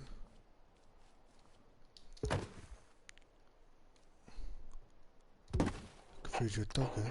Speaker 1: Feed your dog, eh?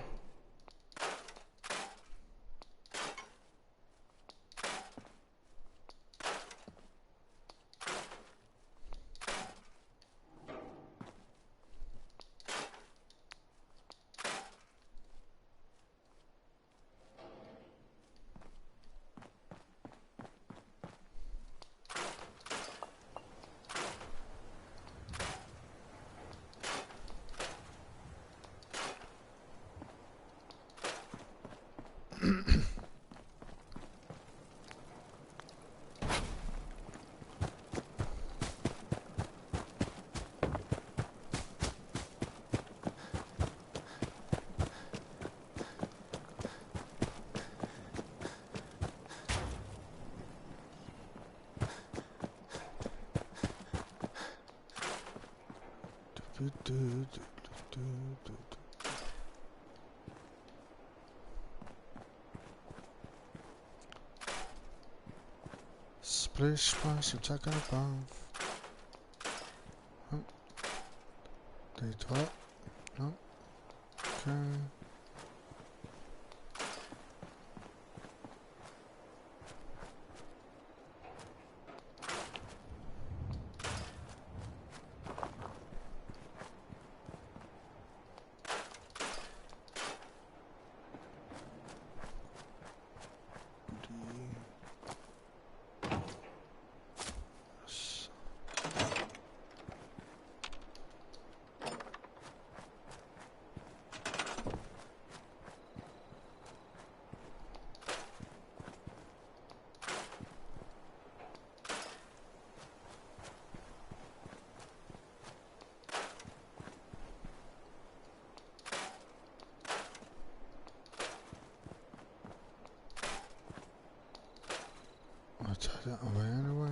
Speaker 1: Splish splash, attack and above. Oh. D12. No. Okay. I'll take that away anyway.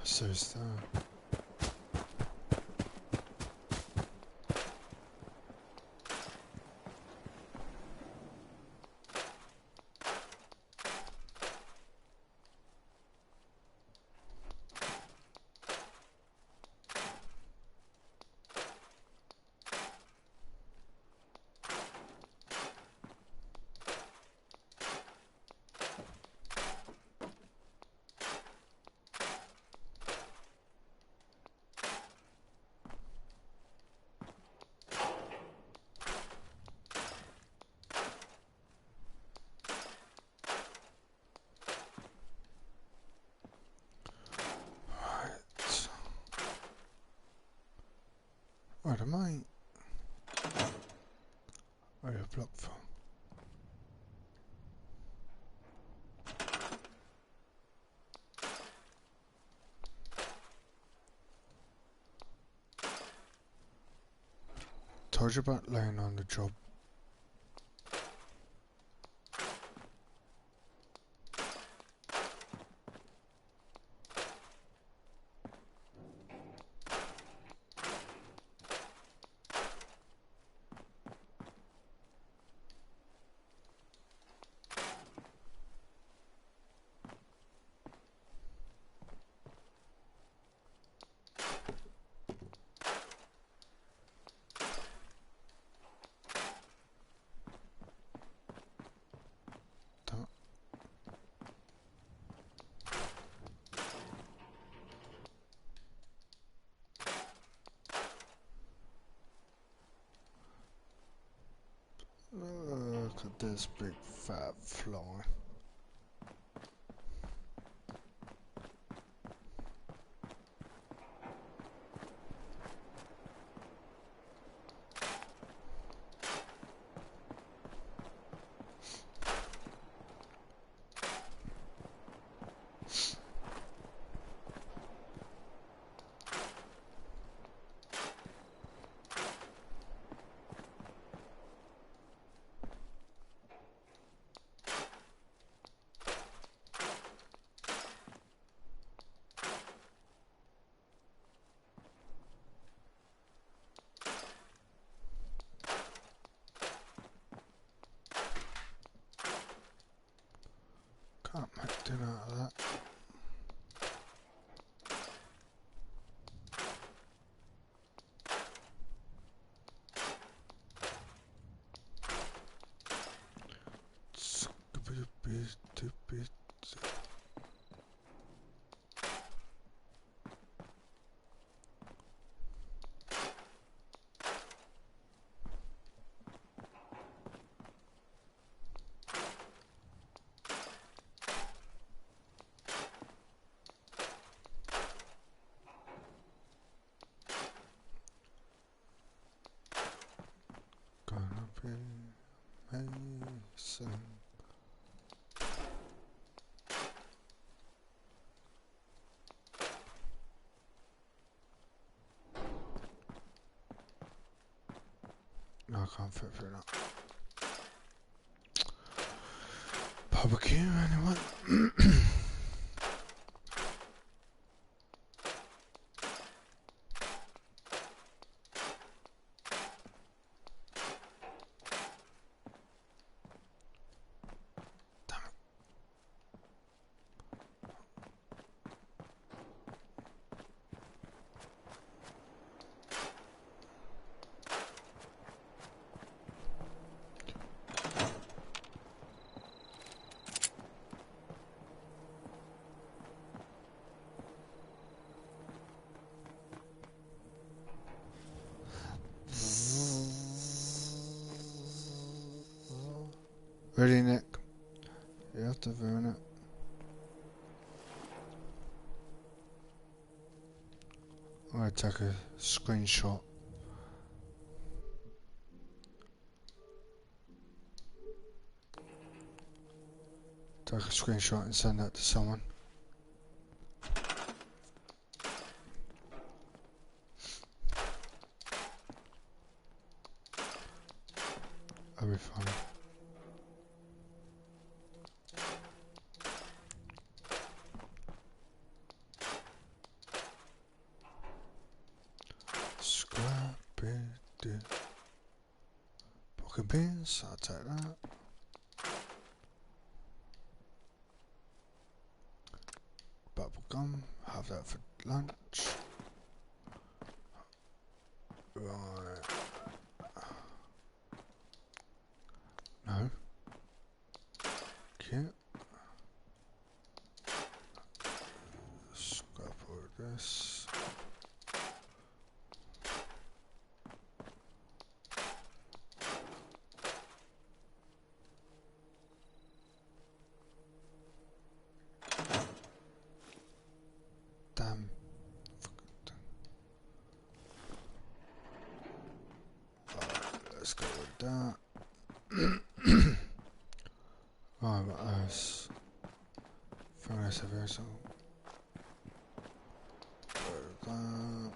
Speaker 1: So is that. Wait a minute. Where are you blocked from? Told you about laying on the job. Look at this big fat fly. Can't make dinner out of that. Gonna be amazing. No, I can't fit through that. Barbecue, anyone? Ready, Nick? You have to ruin it. I'm gonna take a screenshot. Take a screenshot and send that to someone. That'll be funny. Scrappy pork and beans, I'll take that. Bubble gum, have that for lunch. Right. No. Cute. Scrap all this. Damn. let's go with that. Right, what else? Furnace vessel. Go with that.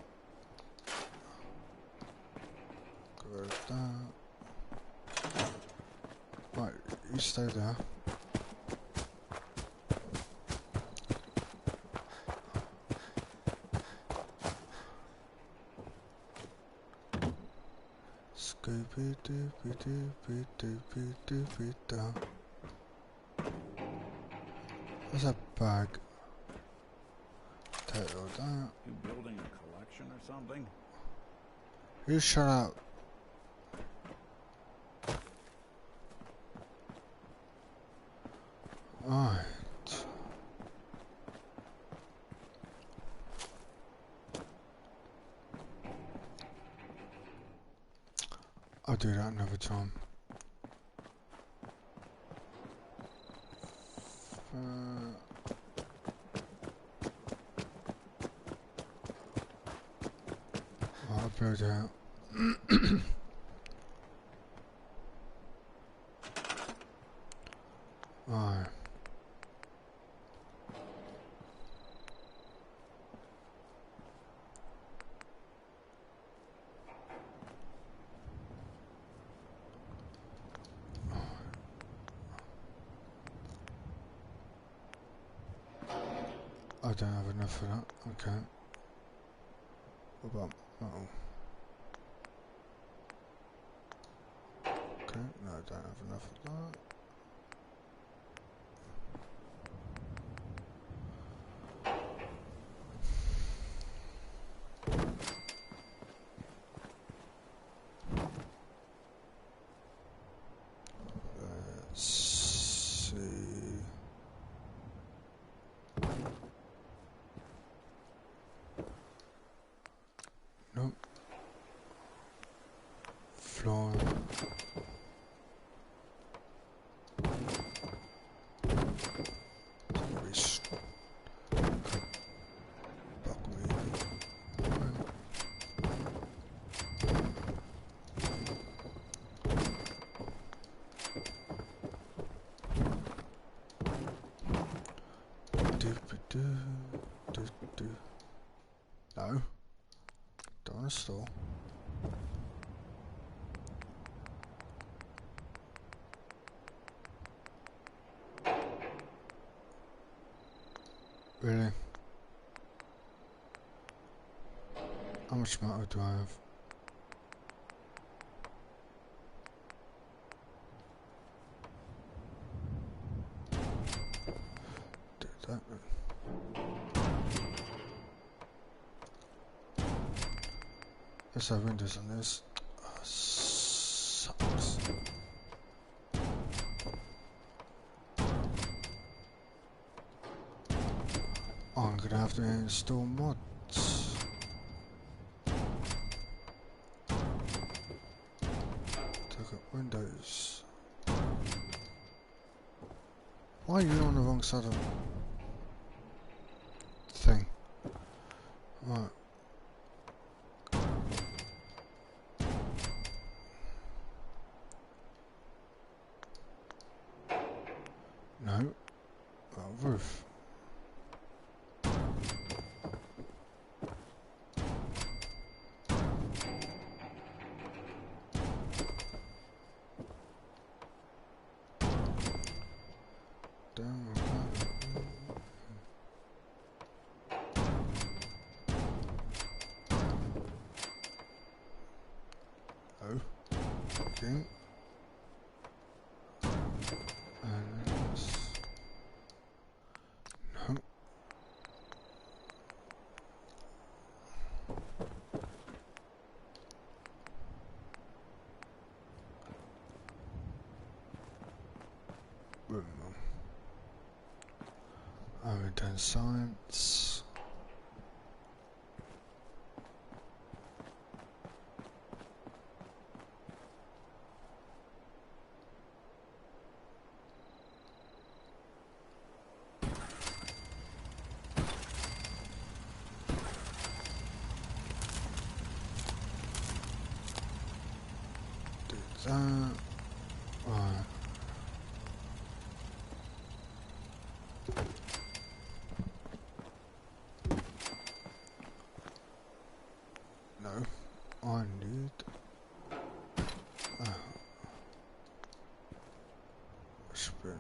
Speaker 1: Go with that. Right, you stay there. Scooby dooby dooby dooby dooby da. There's a bag. Take all that.
Speaker 3: You building a collection or something?
Speaker 1: You shut up. Alright. I'll do that another time. I'll build it out. Alright. I don't have enough for that. Okay. What about metal? Okay, no, I don't have enough of that. Let's see. Nope. Floor. No. Don't want to stall. Really? How much metal do I have? Do that then. Let's have windows on this. Sucks. I'm gonna have to install mods. Look at Windows. Why are you on the wrong side of the thing? Right. No. Oh, roof. Oh, okay. No. I haven't done science. Do Right. No, I need spin.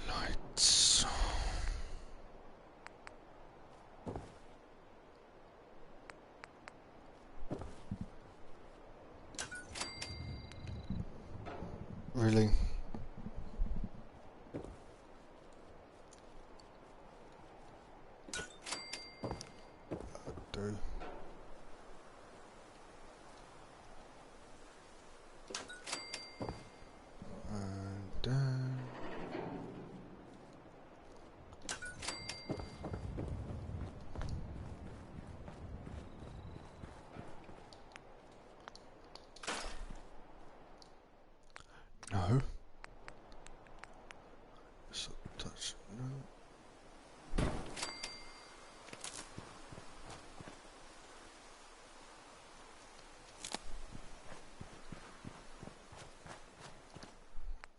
Speaker 1: Lights. Really? Do. And down. No. So touch no.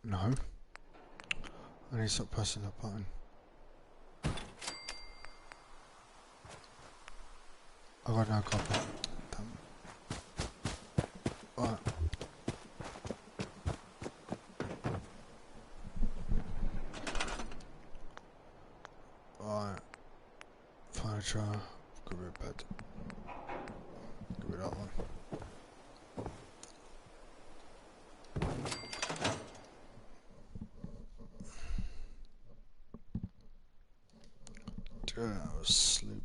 Speaker 1: No. I need to stop pressing that button. I got no copy. Damn. Right. Right. Furniture. Get rid of bed. Get rid of that one. I was asleep.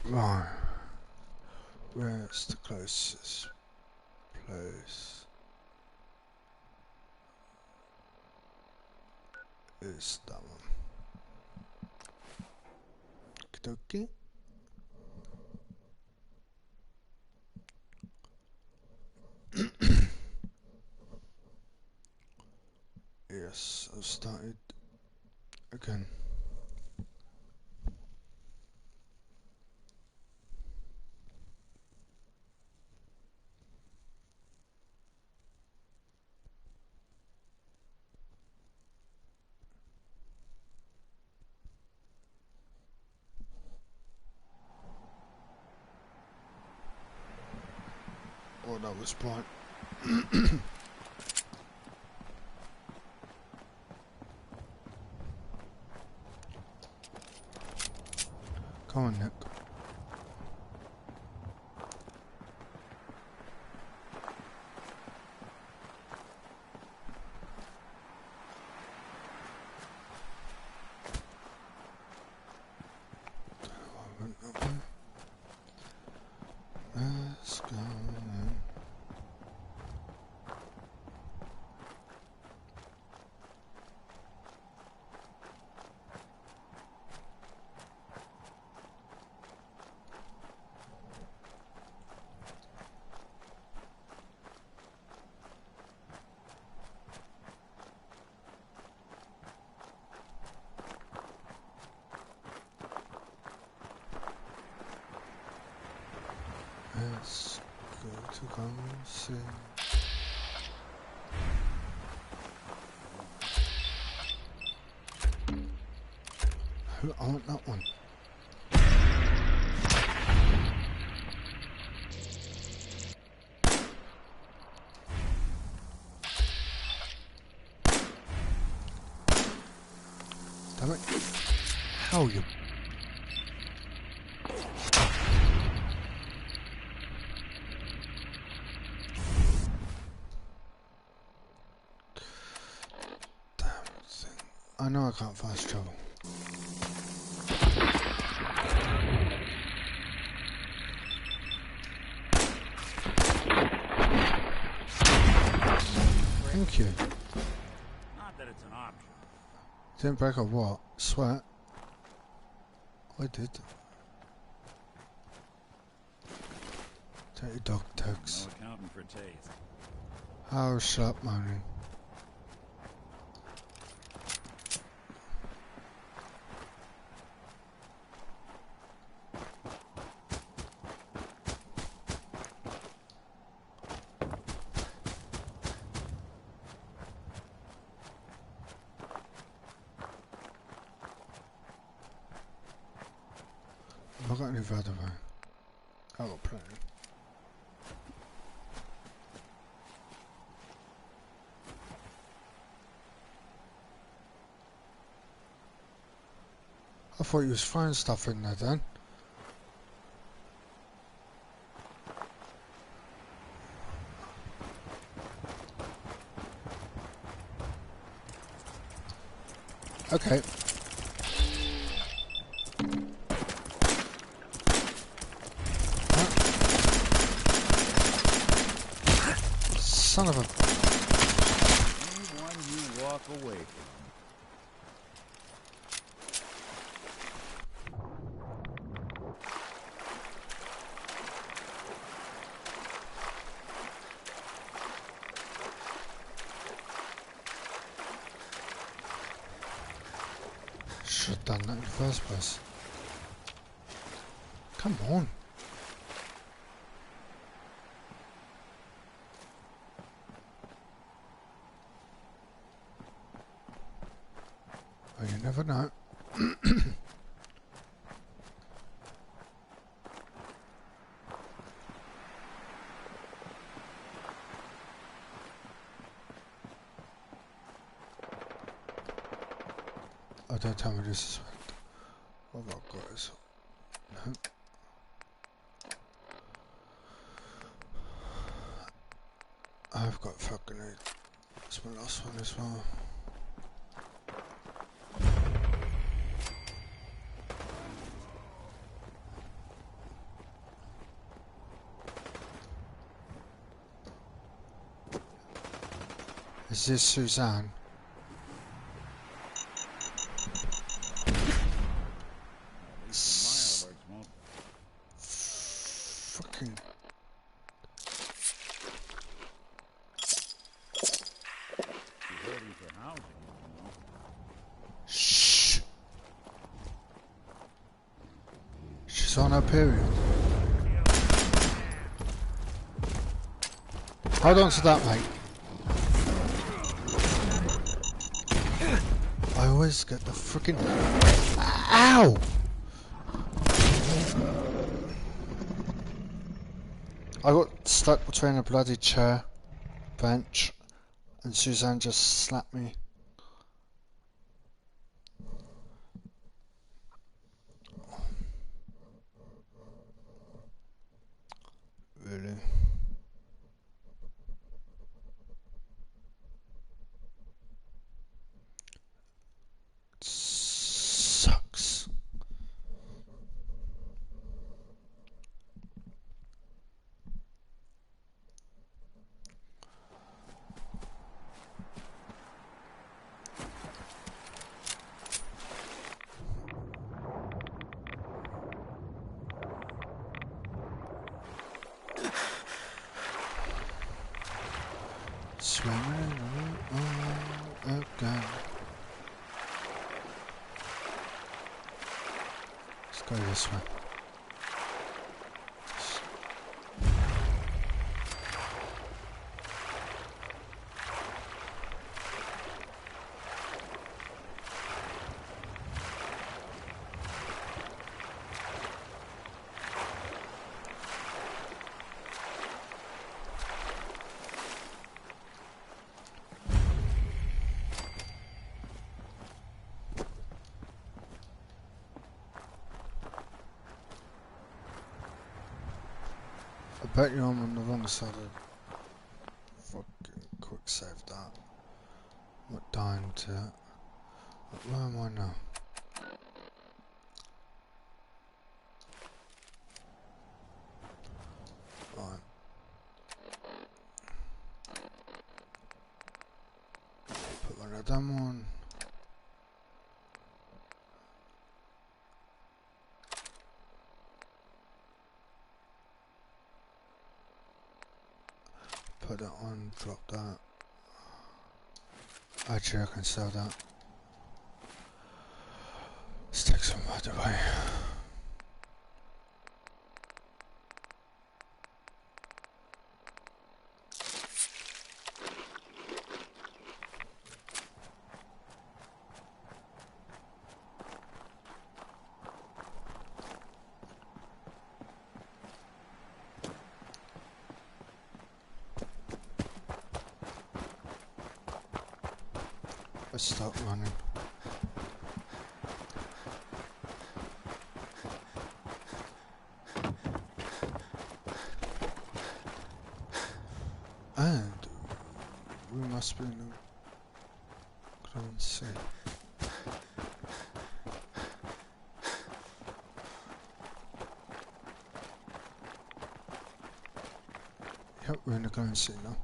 Speaker 1: Right. Where's the closest place? Is that one. Okie dokie. Yes, I've started again. Oh, that was bright. Come on, Nick. Let's go then. Let's go to come see. I want that one. Oh, you... Damn thing. I know I can't fast travel. Thank you.
Speaker 3: Not that it's an option.
Speaker 1: Didn't break a what? Sweat? I did. Take your dog tags.
Speaker 3: No accounting for taste.
Speaker 1: How sharp moaning. Have I got any further away? I've got plenty. I thought you was throwing stuff in there then. Okay. Son of a...
Speaker 3: Anyone you walk away from.
Speaker 1: Should have done that in the first place. Come on. Oh, you never know. Oh, don't tell me this is what I've got is no. I've got fucking it. That's my last one as well. Is this Suzanne? Fucking... Shh! She's on her period. Hold on to that, mate. I always get the freaking... Ow! I got stuck between a bloody chair, bench, and Suzanne just slapped me. Really? Sucks. Swimming again. Let's go this way. bet you I'm on the wrong side of fucking quick save that. I'm not dying to it. Where am I now? Right. Put one of them on. Put that on, drop that. Actually, I can sell that. Let's take some right away. Let's start running. And we must be in the Green Sea. Yep, we're in the Green Sea now.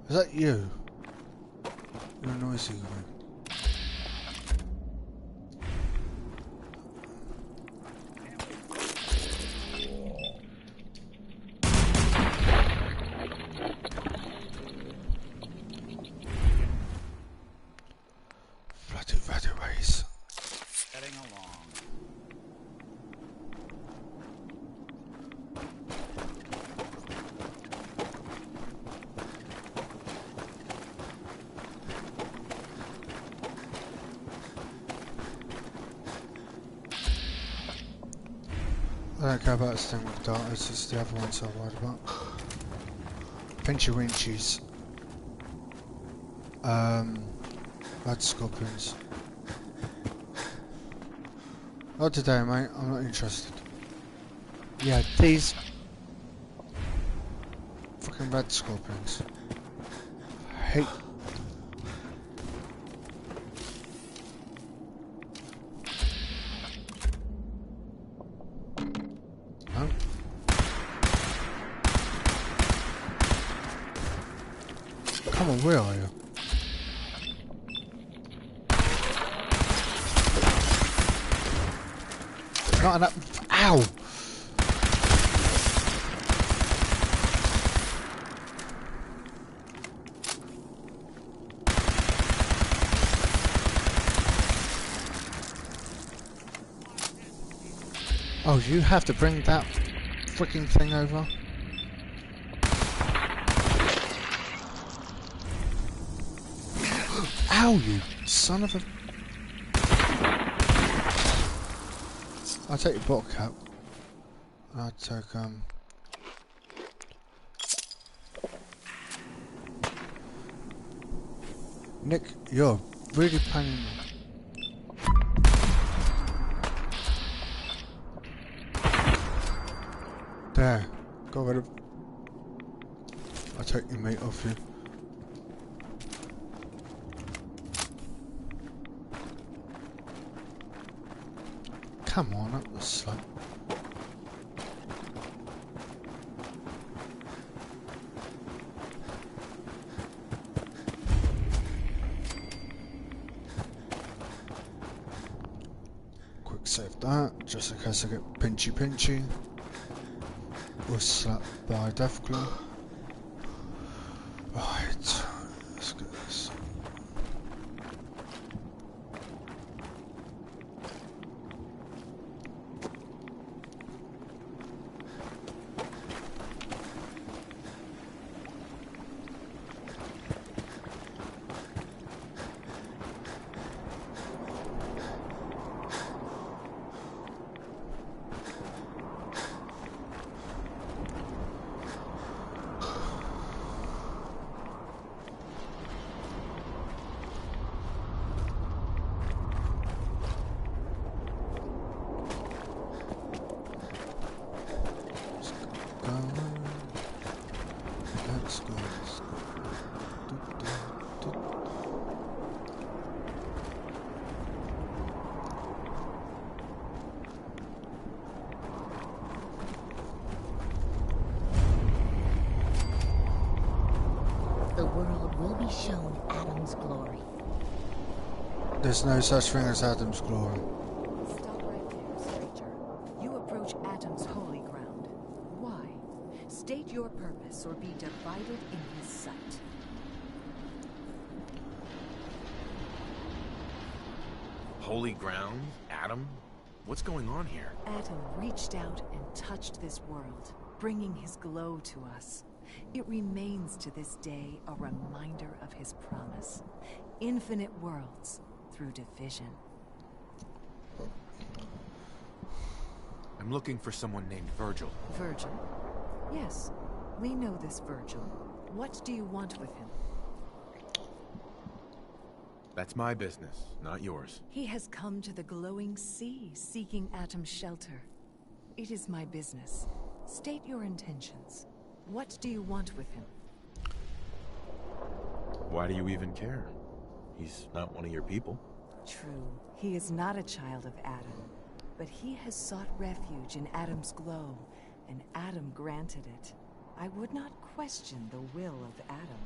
Speaker 1: Is that you? You're noisy one. Bloody ways.
Speaker 3: Heading along.
Speaker 1: I don't care about this thing with dart, it's just the other ones I'm worried about. Pinchy winchies. Bad scorpions. Not today, mate, I'm not interested. Yeah, these fucking red scorpions. I hate. Come on, where are you? Not enough. Ow! Oh, you have to bring that freaking thing over? Ow, you son of a... I'll take your bottle cap. I'll take, Nick, you're really painting me. There. Got rid of... I'll take your meat off you. Come on, up the slope. Quick save that, just in case I get pinchy. Or slapped by a Deathclaw. Right, let's get this.
Speaker 14: Adam's glory.
Speaker 1: There's no such thing as Adam's glory.
Speaker 9: Stop right there, stranger. You approach Adam's holy ground. Why? State your purpose or be divided in his sight.
Speaker 5: Holy ground? Adam? What's going on here?
Speaker 9: Adam reached out and touched this world, bringing his glow to us. It remains to this day a reminder of his promise. Infinite worlds through division.
Speaker 8: I'm looking for someone named Virgil.
Speaker 9: Virgil? Yes, we know this Virgil. What do you want with him?
Speaker 8: That's my business, not yours.
Speaker 9: He has come to the glowing sea, seeking Atom's shelter. It is my business. State your intentions. What do you want with him?
Speaker 5: Why do you even care? He's not one of your people.
Speaker 9: True, he is not a child of Adam, but he has sought refuge in Adam's glow, and Adam granted it. I would not question the will of Adam.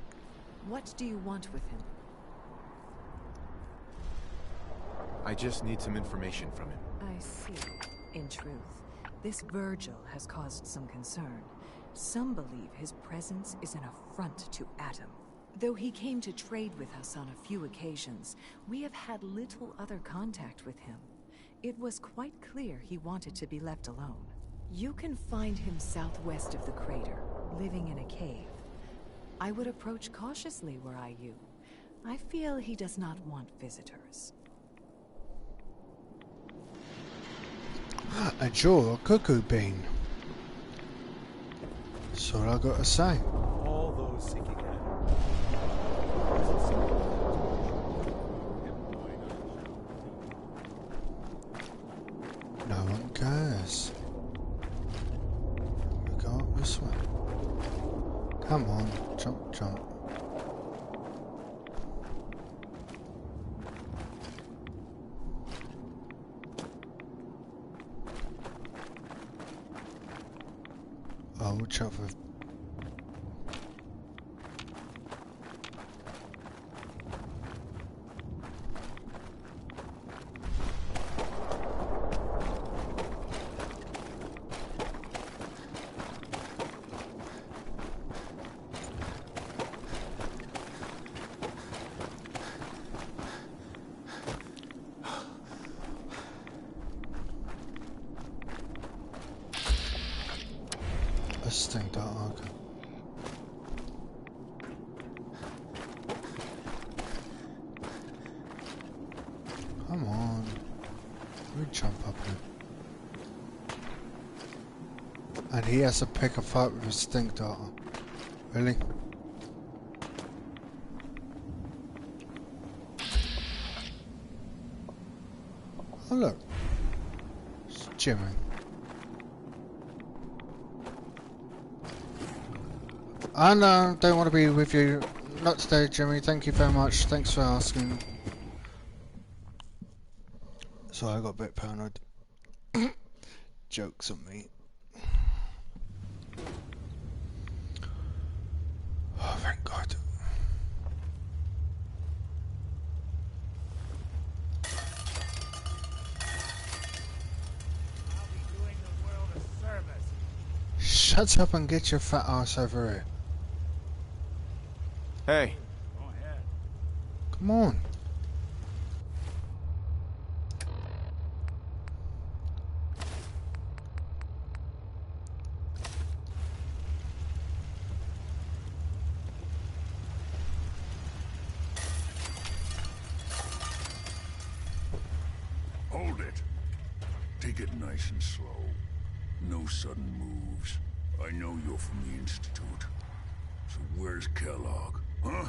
Speaker 9: What do you want with him?
Speaker 8: I just need some information from him.
Speaker 9: I see. In truth, this Virgil has caused some concern. Some believe his presence is an affront to Adam. Though he came to trade with us on a few occasions, we have had little other contact with him. It was quite clear he wanted to be left alone. You can find him southwest of the crater, living in a cave. I would approach cautiously were I you. I feel he does not want visitors.
Speaker 1: And you're a cuckoo bean. That's all I got to say.
Speaker 16: All those seeking Adam.
Speaker 1: No one cares. We go up this way. Come on, jump, jump. Oh, watch out for... a stink dart arc. Come on. We jump up here. And he has to pick a fight with a stink dart. Really? Oh look. It's Jimmy. I know, don't want to be with you. Not today, Jimmy. Thank you very much. Thanks for asking. Sorry, I got a bit paranoid. Jokes on me. Oh, thank God.
Speaker 11: I'll be doing the world a service.
Speaker 1: Shut up and get your fat ass over here.
Speaker 8: Hey.
Speaker 11: Go ahead.
Speaker 1: Come on.
Speaker 18: Hold it. Take it nice and slow. No sudden moves. I know you're from the Institute. So where's Kellogg? Huh?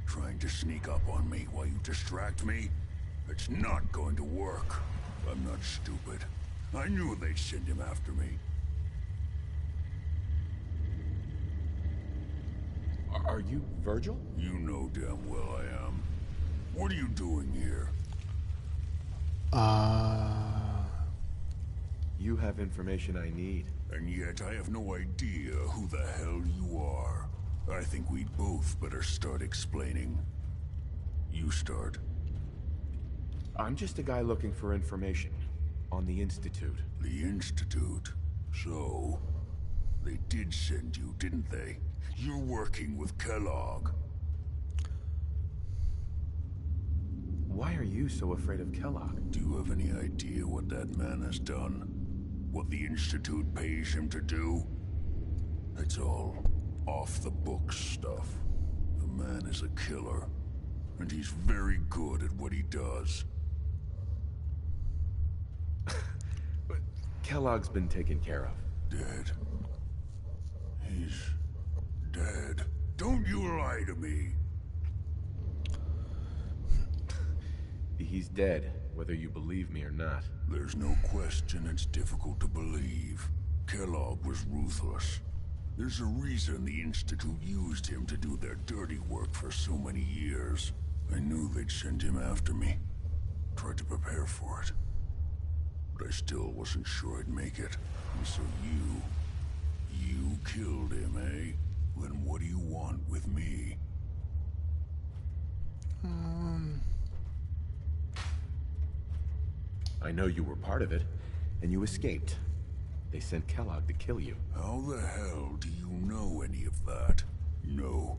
Speaker 18: Trying to sneak up on me while you distract me? It's not going to work. I'm not stupid. I knew they'd send him after me.
Speaker 8: Are you Virgil?
Speaker 18: You know damn well I am. What are you doing here?
Speaker 5: You have information I need.
Speaker 18: And yet I have no idea who the hell you are. I think we both better start explaining. You start.
Speaker 8: I'm just a guy looking for information on the Institute.
Speaker 18: The Institute? So, they did send you, didn't they? You're working with Kellogg.
Speaker 8: Why are you so afraid of Kellogg?
Speaker 18: Do you have any idea what that man has done? What the Institute pays him to do? It's all off-the-books stuff. The man is a killer, and he's very good at what he does.
Speaker 8: But Kellogg's been taken care of.
Speaker 18: Dead. He's dead. Don't you lie to me!
Speaker 8: He's dead, whether you believe me or not.
Speaker 18: There's no question it's difficult to believe. Kellogg was ruthless. There's a reason the Institute used him to do their dirty work for so many years. I knew they'd send him after me. Tried to prepare for it. But I still wasn't sure I'd make it. And so you killed him, eh? Then what do you want with me?
Speaker 8: I know you were part of it, and you escaped. They sent Kellogg to kill you.
Speaker 18: How the hell do you know any of that? No,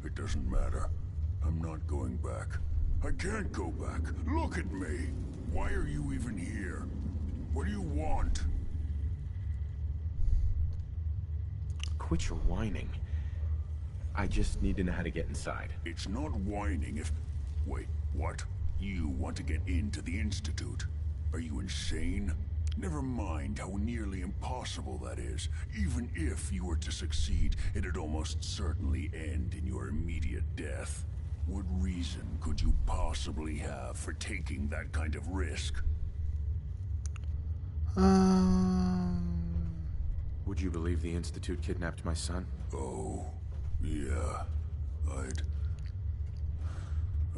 Speaker 18: it doesn't matter. I'm not going back. I can't go back. Look at me. Why are you even here? What do you want?
Speaker 8: Quit your whining. I just need to know how to get inside.
Speaker 18: It's not whining if... Wait, what? You want to get into the Institute? Are you insane? Never mind how nearly impossible that is. Even if you were to succeed, it'd almost certainly end in your immediate death. What reason could you possibly have for taking that kind of risk?
Speaker 8: Would you believe the Institute kidnapped my son?
Speaker 18: Oh, yeah.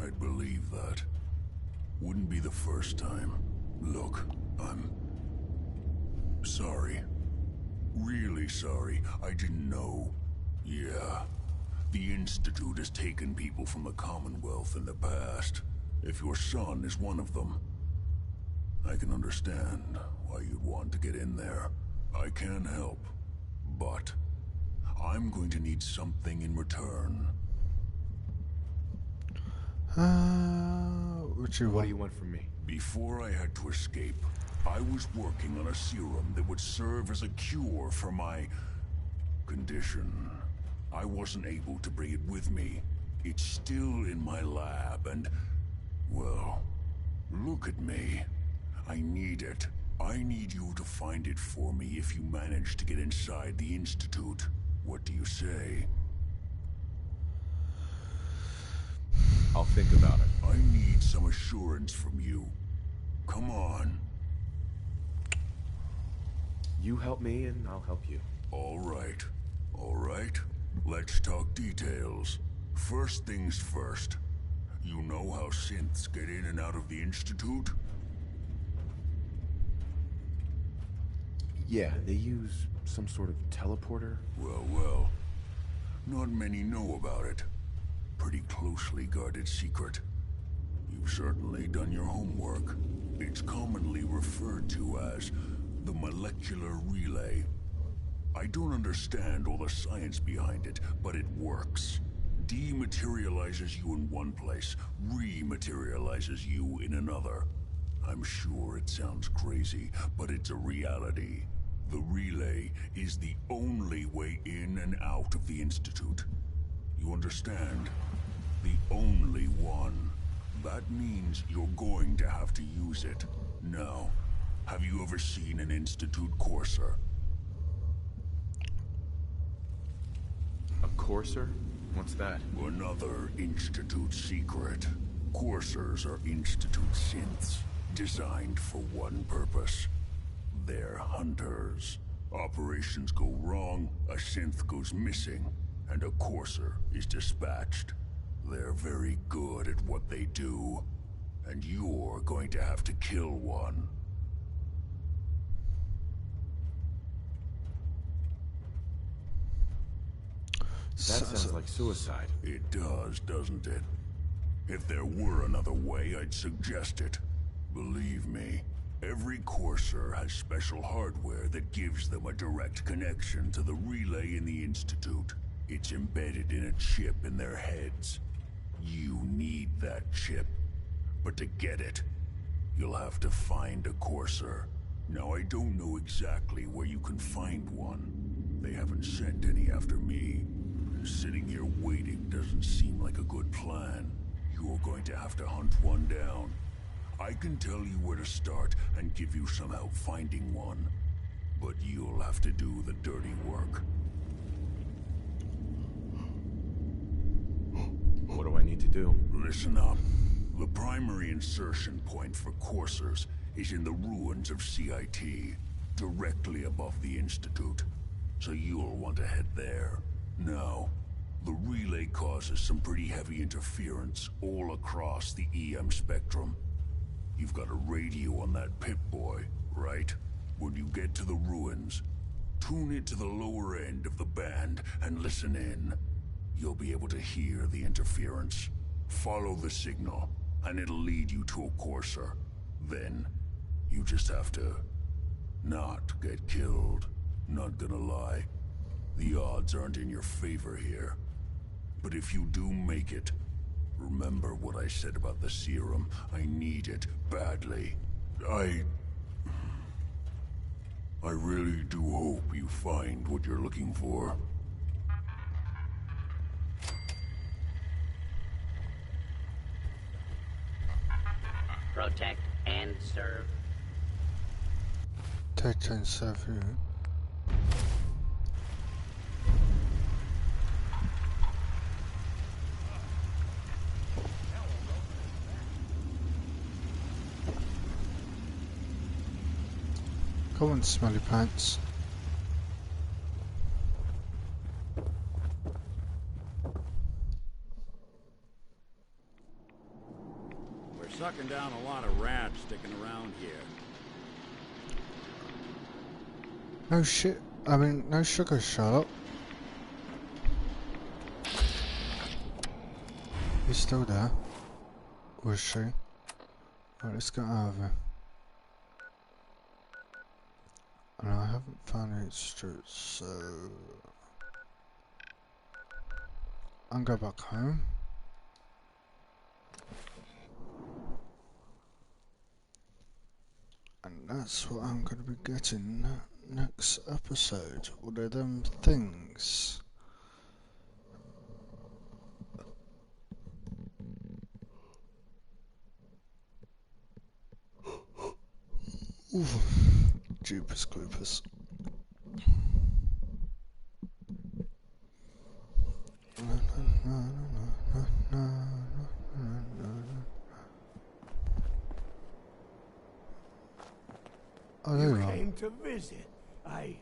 Speaker 18: I'd believe that. Wouldn't be the first time. Look, I'm sorry. Really sorry. I didn't know. Yeah. The Institute has taken people from the Commonwealth in the past. If your son is one of them, I can understand why you'd want to get in there. I can help, but I'm going to need something in return.
Speaker 1: What do you
Speaker 8: want from me?
Speaker 18: Before I had to escape, I was working on a serum that would serve as a cure for my condition. I wasn't able to bring it with me. It's still in my lab and, well, look at me. I need it. I need you to find it for me if you manage to get inside the Institute. What do you say?
Speaker 8: I'll think about it.
Speaker 18: I need some assurance from you. Come on.
Speaker 8: You help me and I'll help you.
Speaker 18: All right. All right. Let's talk details. First things first. You know how synths get in and out of the Institute?
Speaker 8: Yeah, they use some sort of teleporter.
Speaker 18: Well. Not many know about it. Pretty closely guarded secret. You've certainly done your homework. It's commonly referred to as the molecular relay. I don't understand all the science behind it, but it works. Dematerializes you in one place, rematerializes you in another. I'm sure it sounds crazy, but it's a reality. The relay is the only way in and out of the Institute. You understand? The only one. That means you're going to have to use it. Now, have you ever seen an Institute courser?
Speaker 8: A courser? What's that?
Speaker 18: Another Institute secret. Coursers are Institute synths, designed for one purpose. They're hunters. Operations go wrong, a synth goes missing, and a courser is dispatched. They're very good at what they do, and you're going to have to kill one.
Speaker 8: That sounds like suicide.
Speaker 18: It does, doesn't it? If there were another way, I'd suggest it. Believe me, every Courser has special hardware that gives them a direct connection to the relay in the Institute. It's embedded in a chip in their heads. You need that chip. But to get it, you'll have to find a Courser. Now, I don't know exactly where you can find one. They haven't sent any after me. And sitting here waiting doesn't seem like a good plan. You're going to have to hunt one down. I can tell you where to start and give you some help finding one. But you'll have to do the dirty work.
Speaker 5: What do I need to do?
Speaker 18: Listen up. The primary insertion point for coursers is in the ruins of CIT, directly above the Institute. So you'll want to head there. Now, the relay causes some pretty heavy interference all across the EM spectrum. You've got a radio on that Pip-Boy, right? When you get to the ruins, tune it to the lower end of the band and listen in. You'll be able to hear the interference. Follow the signal, and it'll lead you to a courser. Then, you just have to not get killed. Not gonna lie, the odds aren't in your favor here. But if you do make it, remember what I said about the serum. I need it badly. I really do hope you find what you're looking for.
Speaker 20: Protect and serve.
Speaker 1: Protect and serve you. Come on, smelly pants.
Speaker 3: We're sucking down a lot of rats sticking around here.
Speaker 1: No shit. I mean, no sugar, Charlotte. He's still there. Or is she? Right, let's get out of here. And I haven't found any streets, so I'll go back home. And that's what I'm going to be getting next episode. All of them things. Ooh, Jeepers Creepers. Oh, there
Speaker 21: you
Speaker 1: you are.
Speaker 21: came to visit. I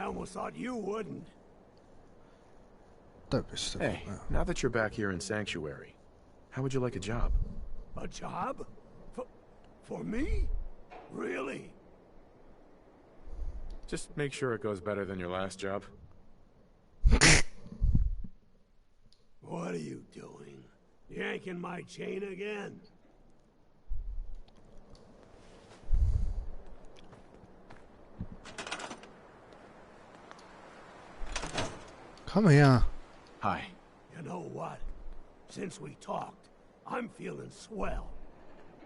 Speaker 21: almost thought you wouldn't.
Speaker 1: Don't be stupid.
Speaker 5: Hey, now that you're back here in Sanctuary, how would you like a job?
Speaker 21: A job? For me? Really?
Speaker 5: Just make sure it goes better than your last job.
Speaker 21: What are you doing? Yanking my chain again?
Speaker 1: Come here.
Speaker 5: Hi.
Speaker 21: You know what? Since we talked, I'm feeling swell.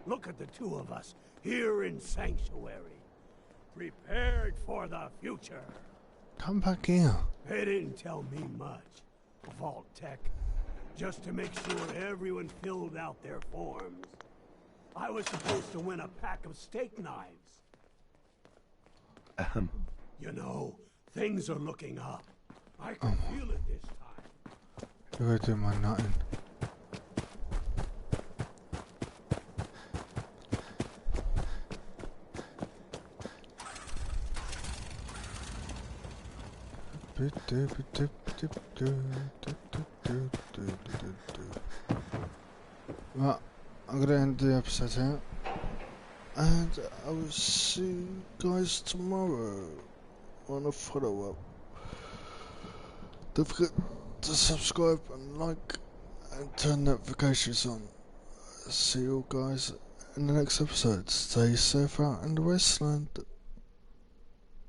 Speaker 21: Look at the two of us here in Sanctuary, prepared for the future.
Speaker 1: Come back here.
Speaker 21: They didn't tell me much. Vault Tech. Just to make sure everyone filled out their forms. I was supposed to win a pack of steak knives. You know, things are looking up. I can feel it this time.
Speaker 1: You're gonna do my nutting. Well, I'm gonna end the episode here, and I will see you guys tomorrow on a follow-up. Don't forget to subscribe and like and turn notifications on. See you guys in the next episode. Stay safe out in the wasteland.